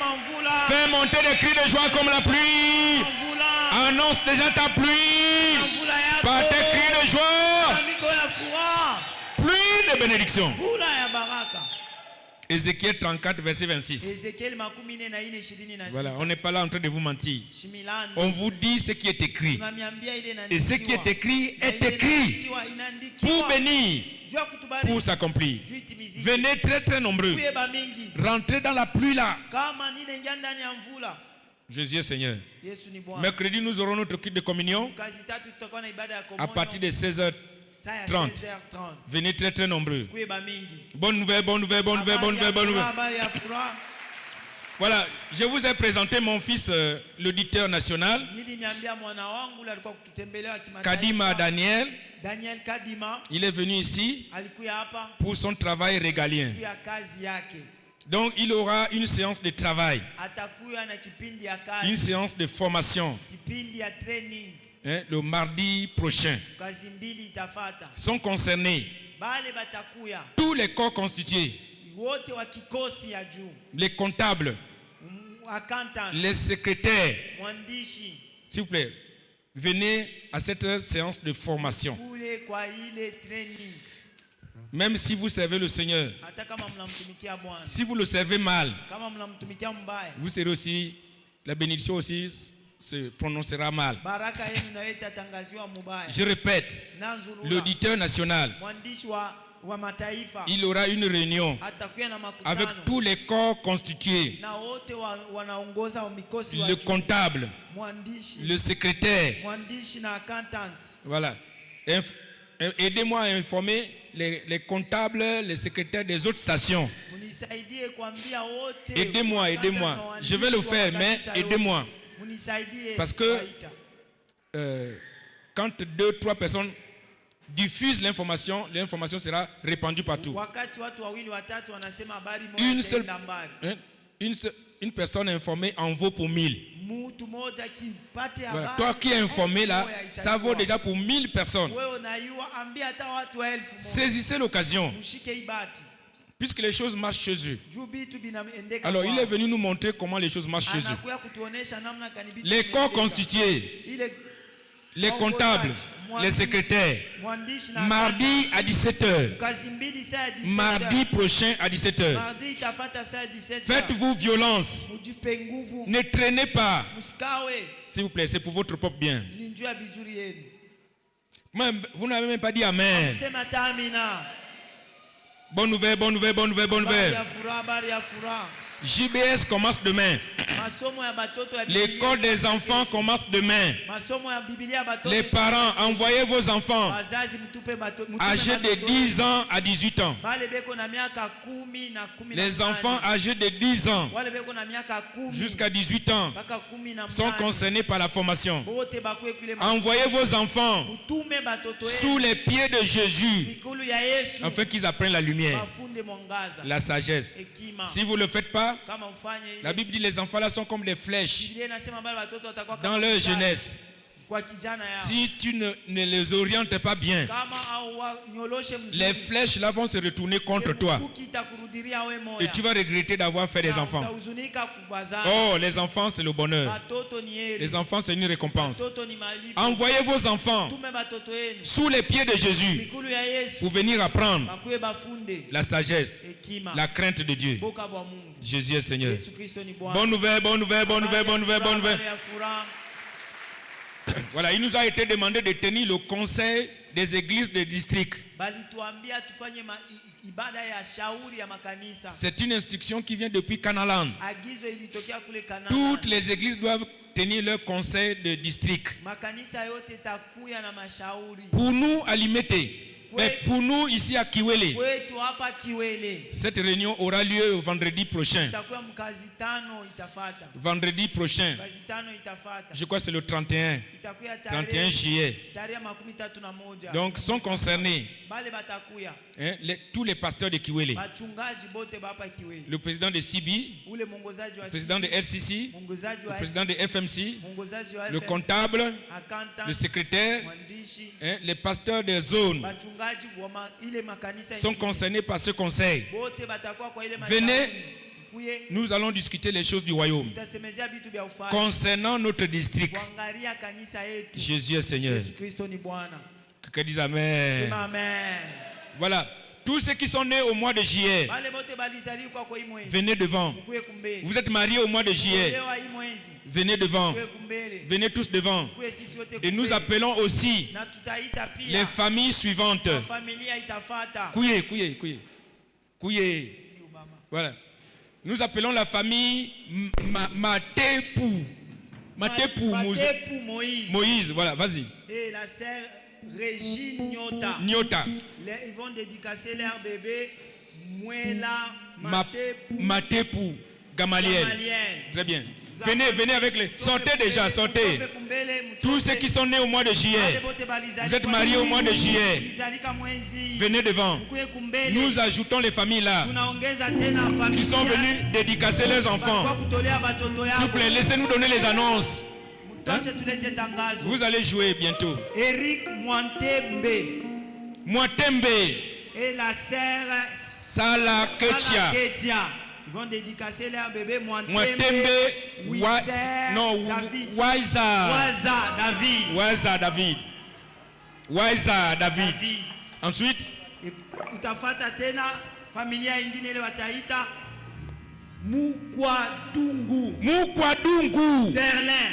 Fais monter des cris de joie comme la pluie. Annonce déjà ta pluie. Par tes cris de joie. Pluie de bénédiction. Ézéchiel 34, verset 26. Voilà, on n'est pas là en train de vous mentir. On vous dit ce qui est écrit. Et ce qui est écrit pour bénir, pour s'accomplir. Venez très très nombreux. Rentrez dans la pluie là. Jésus est Seigneur. Mercredi, nous aurons notre culte de communion à partir de 16h30. Venez très très nombreux. Bonne nouvelle, bonne nouvelle, bonne nouvelle, bonne nouvelle, bonne nouvelle. Voilà, je vous ai présenté mon fils, l'auditeur national, Kadima Daniel. Il est venu ici pour son travail régalien. Donc il aura une séance de travail, une séance de formation. Le mardi prochain. Sont concernés tous les corps constitués, les comptables, les secrétaires. S'il vous plaît, venez à cette séance de formation. Même si vous servez le Seigneur, si vous le servez mal, vous serez aussi, la bénédiction aussi se prononcera mal. Je répète, l'auditeur national, il aura une réunion avec tous les corps constitués, le comptable, le secrétaire. Voilà. Aidez-moi à informer les comptables, les secrétaires des autres stations. Aidez-moi, aidez-moi. Je vais le faire, mais aidez-moi. Parce que quand 2-3 personnes diffusent l'information, l'information sera répandue partout. Une personne informée en vaut pour 1000. Voilà. Toi qui es informé là, ça vaut déjà pour 1000 personnes. Saisissez l'occasion. Puisque les choses marchent chez eux. Alors il est venu nous montrer comment les choses marchent chez eux. Les corps constitués, les comptables, les secrétaires, mardi à 17h, mardi prochain à 17h. Faites-vous violence. Ne traînez pas. S'il vous plaît, c'est pour votre propre bien. Vous n'avez même pas dit Amen. Bonne nouvelle, bonne nouvelle, bonne nouvelle, bonne nouvelle. JBS commence demain. L'école des enfants commence demain. Les parents, envoyez vos enfants âgés de 10 ans à 18 ans. Les enfants âgés de 10 ans jusqu'à 18 ans sont concernés par la formation. Envoyez vos enfants sous les pieds de Jésus afin qu'ils apprennent la lumière, la sagesse. Si vous ne le faites pas, la Bible dit les enfants là sont comme des flèches dans leur jeunesse. Si tu ne les orientes pas bien, les flèches là vont se retourner contre toi et tu vas regretter d'avoir fait des enfants. Oh, les enfants c'est le bonheur. Les enfants c'est une récompense. Envoyez vos enfants sous les pieds de Jésus pour venir apprendre la sagesse, la crainte de Dieu. Jésus est Seigneur. Bonne nouvelle, bonne nouvelle, bonne nouvelle, bonne nouvelle, bonne nouvelle. Voilà, il nous a été demandé de tenir le conseil des églises de district. C'est une instruction qui vient depuis Canaland. Toutes les églises doivent tenir leur conseil de district. Pour nous, à Limete, Mais pour nous ici à Kiwele, cette réunion aura lieu vendredi prochain. Vendredi prochain. Je crois que c'est le 31 juillet. Donc sont concernés tous les pasteurs de Kiwele. Le président de Sibi, le président de RCC, le président de FMC, le comptable, le secrétaire, les pasteurs des zones sont concernés par ce conseil. Venez, nous allons discuter les choses du royaume concernant notre district. Jésus est Seigneur. Que disent Amen. Voilà. Tous ceux qui sont nés au mois de juillet, venez devant. Vous êtes mariés au mois de juillet, venez devant. Venez tous devant. Et nous appelons aussi les familles suivantes. Kouye. Voilà. Nous appelons la famille Matepou. Moïse. Voilà, vas-y. Et la sœur Régine Nyota. Ils vont dédicacer leur bébé Mouela Matepou Gamaliel. Très bien. Venez avec les... Sortez déjà. Tous ceux qui sont nés au mois de juillet, vous êtes mariés au mois de juillet, venez devant. Nous ajoutons les familles là qui sont venues dédicacer leurs enfants. S'il vous plaît, laissez-nous donner les annonces. Vous allez jouer bientôt. Eric Mwatembe et la sœur Sala Ketia. Ils vont dédicacer leur bébé Mwatembe Waiza David. Ensuite, utafata tena familia ingine ile wataita Mukwadungu Derlin.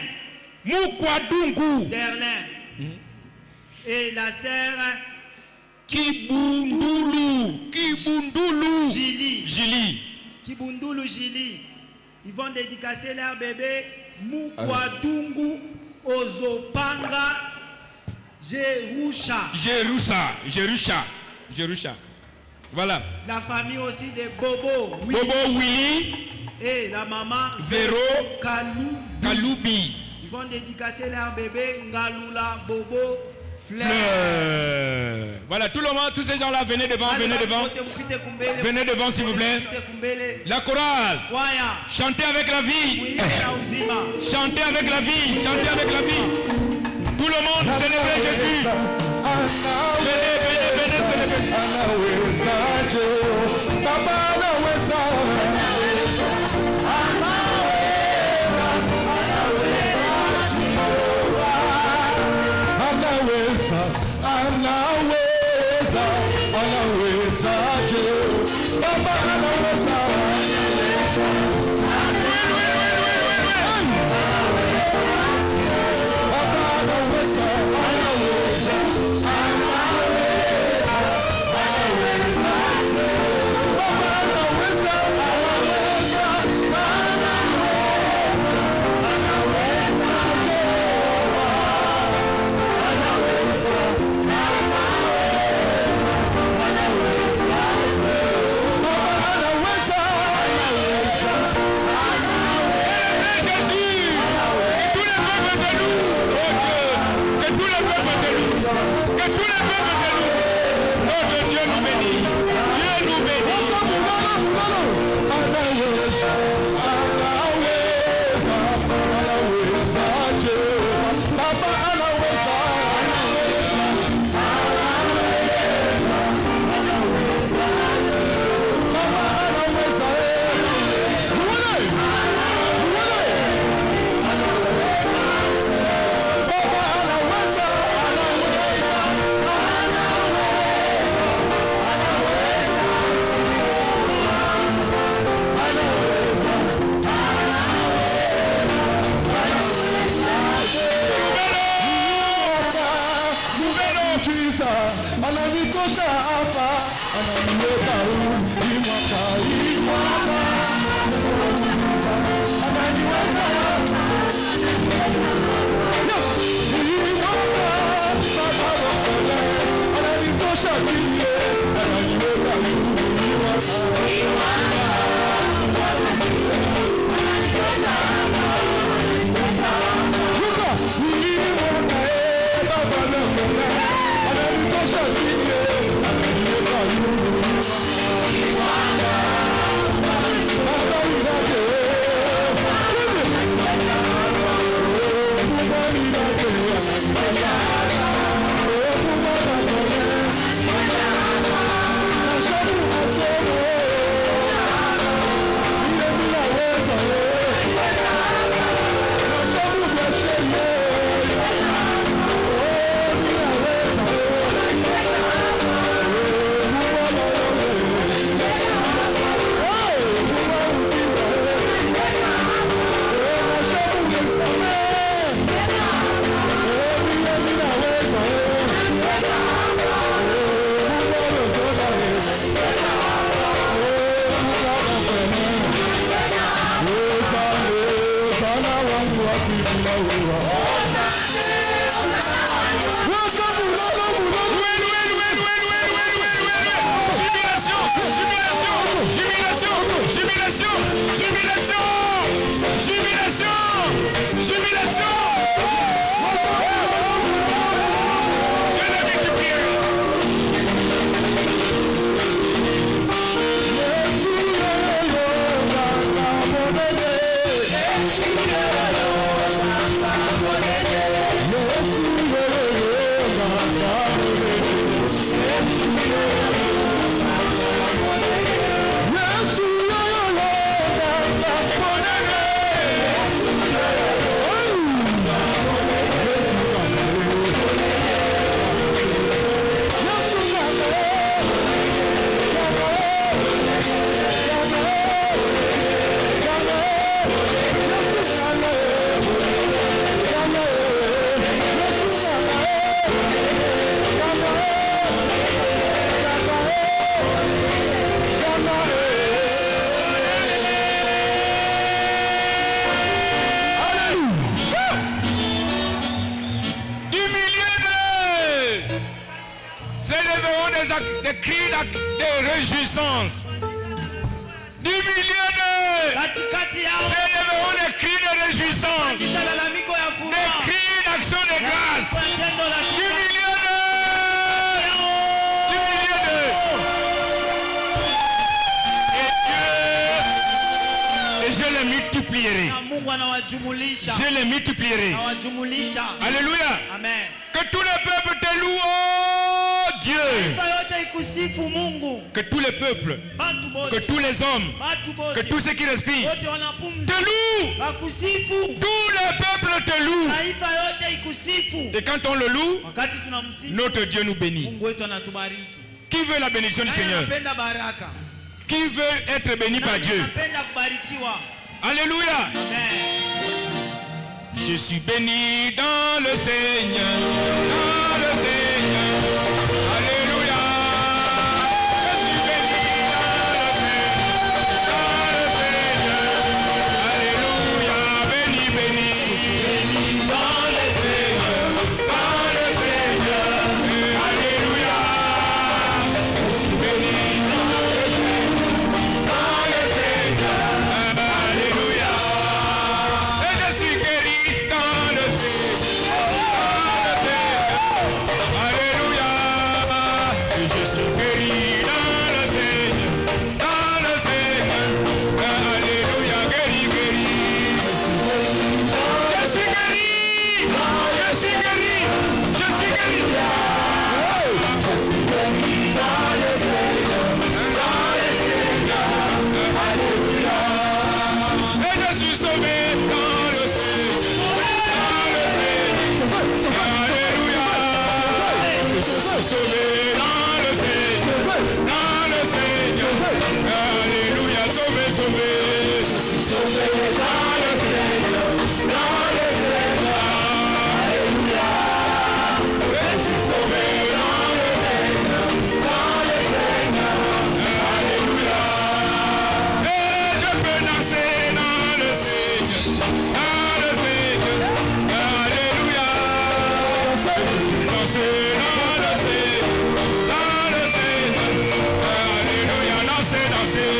Et la sœur Kibundulu Jili. Ils vont dédicacer leur bébé Mukwadungu Ozopanga Jerusha. Voilà. La famille aussi de Bobo Willy et la maman Vero Kaloubi. Ils vont dédicacer leur bébé Ngalula Bobo Fleur. Voilà, tout le monde, tous ces gens-là, venez devant. Venez devant, s'il vous plaît. La chorale. Chantez avec la vie. Chantez avec la vie. Tout le monde, célébrez Jésus. Venez célébrer des cris de réjouissance. Du milieu de célèbrons des cris de réjouissance, des cris d'action de grâce. Du milieu de et je les multiplierai. Je les multiplierai. Alléluia. Amen. Que tous les peuples te louent, oh Dieu. Que tous les peuples, que tous les hommes, que tous ceux qui respirent te louent. Tous les peuples te louent. Et quand on le loue, notre Dieu nous bénit. Qui veut la bénédiction du Seigneur? Qui veut être béni par Dieu? Alléluia. Je suis béni dans le Seigneur, dans le Seigneur. Alléluia. Je suis béni dans le Seigneur, Alléluia. Béni, béni. Dans le Seigneur, Alléluia. Je suis béni dans le Seigneur, Alléluia. Et je suis guéri dans le Seigneur, Alléluia. Et je suis guéri dans le Seigneur, Alléluia. Guéri, guéri. Je suis guéri, je suis guéri, je suis guéri. Je suis guéri dans le Seigneur, Alléluia. Et je suis sauvé dans le Seigneur, Alléluia. Je suis sauvé dans le Seigneur, Alléluia. Sauvé, sauvé. Je suis sauvé dans le Seigneur, Alléluia. Je suis sauvé dans le Seigneur, Alléluia. Et je peux danser dans le Seigneur, Alléluia. Danser dans le Seigneur, Alléluia. Danser, danser.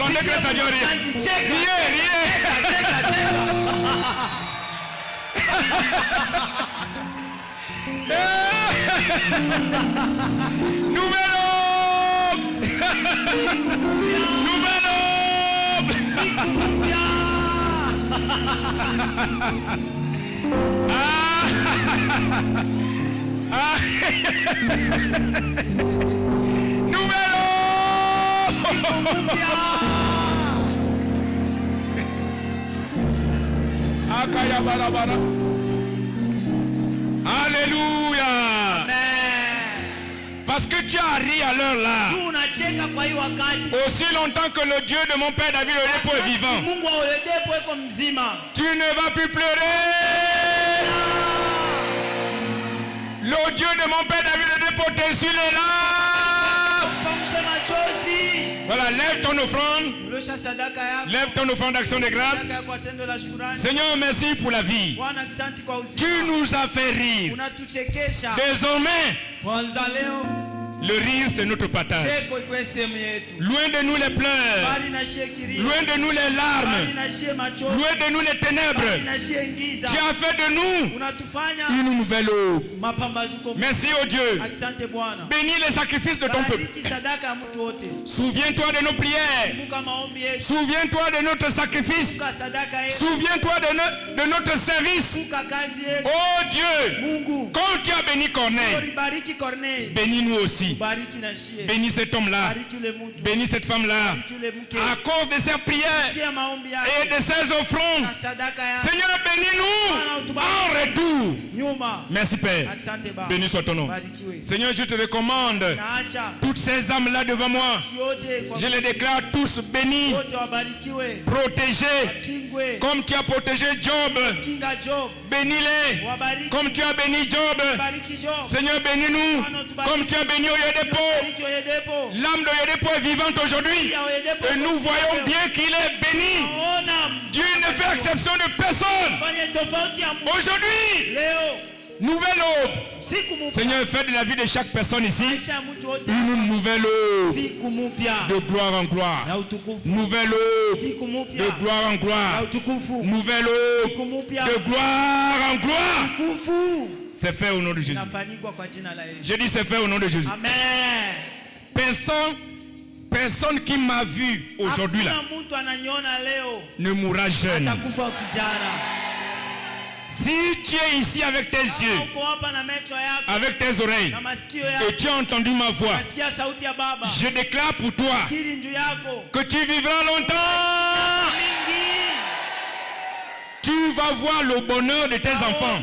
Rendez grâce à Dieu. Riez. Nouvel homme. Alléluia. Parce que tu as ri à l'heure là. Aussi longtemps que le Dieu de mon père David le Lépo est vivant, tu ne vas plus pleurer. Le Dieu de mon père David le Lépo t'essuie les larmes. Voilà, lève ton offrande. Lève ton offrande d'action de grâce. Seigneur, merci pour la vie. Tu nous as fait rire. Désormais, le rire, c'est notre partage. Loin de nous les pleurs. Loin de nous les larmes. Loin de nous les ténèbres. Tu as fait de nous une nouvelle eau. Merci au Dieu. Bénis les sacrifices de ton peuple. Souviens-toi de nos prières. Souviens-toi de notre sacrifice. Souviens-toi de notre service. Oh Dieu, quand tu as béni Corneille, bénis-nous aussi. Bénis cet homme-là. Bénis cette femme-là. À cause de ses prières et de ses offrandes, Seigneur, bénis-nous en retour. Merci Père. Béni soit ton nom. Seigneur, je te recommande toutes ces âmes-là devant moi. Je les déclare tous bénis, protégés, comme tu as protégé Job. Bénis-les comme tu as béni Job. Seigneur, bénis-nous comme tu as béni Oyedepo. L'âme de Oyedepo est vivante aujourd'hui et nous voyons bien qu'il est béni. Dieu ne fait exception de personne. Aujourd'hui, nouvelle aube. Seigneur, fais de la vie de chaque personne ici une nouvelle aube de gloire en gloire. Nouvelle aube de gloire en gloire. Nouvelle aube de gloire en gloire. C'est fait au nom de Jésus. Je dis c'est fait au nom de Jésus. Amen. Personne qui m'a vu aujourd'hui là ne mourra jeune. Si tu es ici avec tes yeux, avec tes oreilles, et tu as entendu ma voix, je déclare pour toi que tu vivras longtemps. Tu vas voir le bonheur de tes enfants.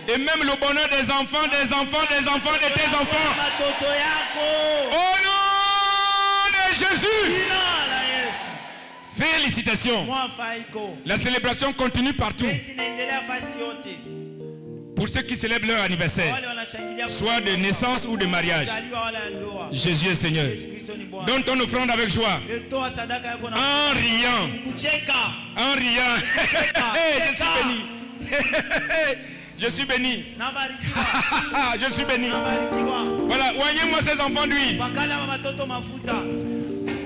Et même le bonheur des enfants, des enfants, des enfants de tes enfants. Au nom de Jésus. Félicitations. La célébration continue partout. Pour ceux qui célèbrent leur anniversaire, soit de naissance ou de mariage, Jésus est Seigneur. Donne ton offrande avec joie. En riant. En riant. Je suis béni. Je suis béni. Voilà, oignez-moi ces enfants d'huile.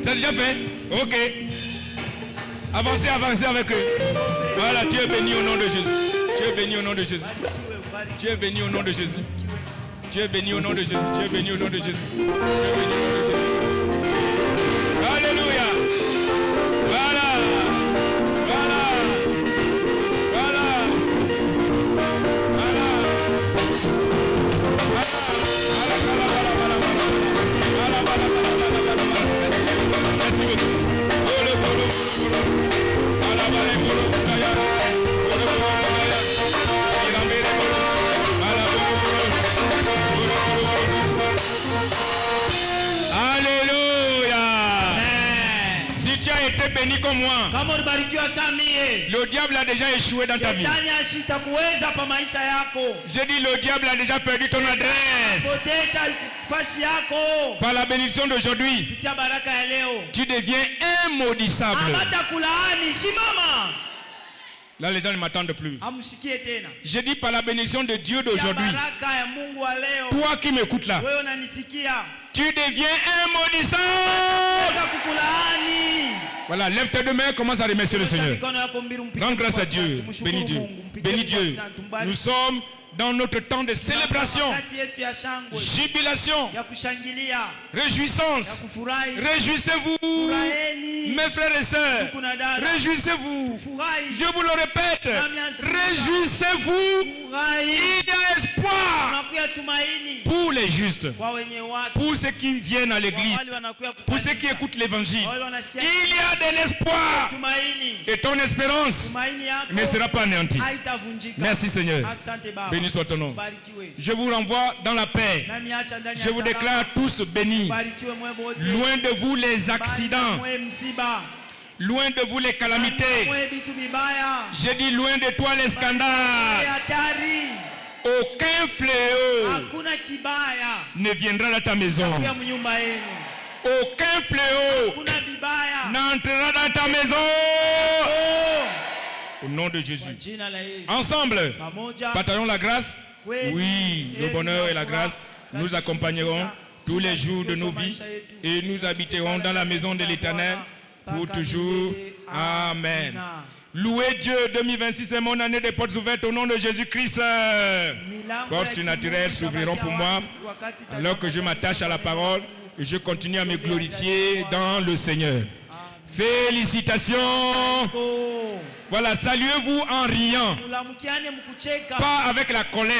C'est déjà fait? Ok. Avancez, avancez avec eux. Voilà, tu es béni au nom de Jésus. Tu es béni au nom de Jésus. Tu es béni au nom de Jésus. Tu es béni au nom de Jésus. Tu es béni au nom de Jésus. Tu es béni au nom de Jésus. Alléluia. Voilà. Voilà. Voilà. Merci beaucoup. Alléluia. Si tu as été béni comme moi, le diable a déjà échoué dans ta vie. J'ai dit le diable a déjà perdu ton adresse. Par la bénédiction d'aujourd'hui, tu deviens immaudissable. Là, les gens ne m'attendent plus. Je dis par la bénédiction de Dieu d'aujourd'hui. Toi qui m'écoutes là, tu deviens un maudissant. Voilà, lève tes deux mains, commence à remercier le Seigneur. Rends grâce à Dieu. Bénis Dieu. Bénis Dieu. Nous sommes dans notre temps de célébration, jubilation, réjouissance. Réjouissez-vous, mes frères et sœurs. Réjouissez-vous. Je vous le répète. Réjouissez-vous. Il y a espoir pour les justes, pour ceux qui viennent à l'église, pour ceux qui écoutent l'évangile. Il y a de l'espoir. Et ton espérance ne sera pas anéantie. Merci Seigneur. Béni soit ton nom. Je vous renvoie dans la paix. Je vous déclare tous bénis. Loin de vous les accidents. Loin de vous les calamités. J'ai dit loin de toi les scandales. Aucun fléau ne viendra dans ta maison. Aucun fléau n'entrera dans ta maison. Au nom de Jésus. Ensemble, partagons la grâce. Oui, le bonheur et la grâce nous accompagneront tous les jours de nos vies et nous habiterons dans la maison de l'Éternel pour toujours. Amen. Louez Dieu, 2026 est mon année des portes ouvertes au nom de Jésus-Christ. Portes surnaturelles s'ouvriront pour moi alors que je m'attache à la parole et je continue à me glorifier dans le Seigneur. Félicitations. Voilà, saluez-vous en riant, pas avec la colère.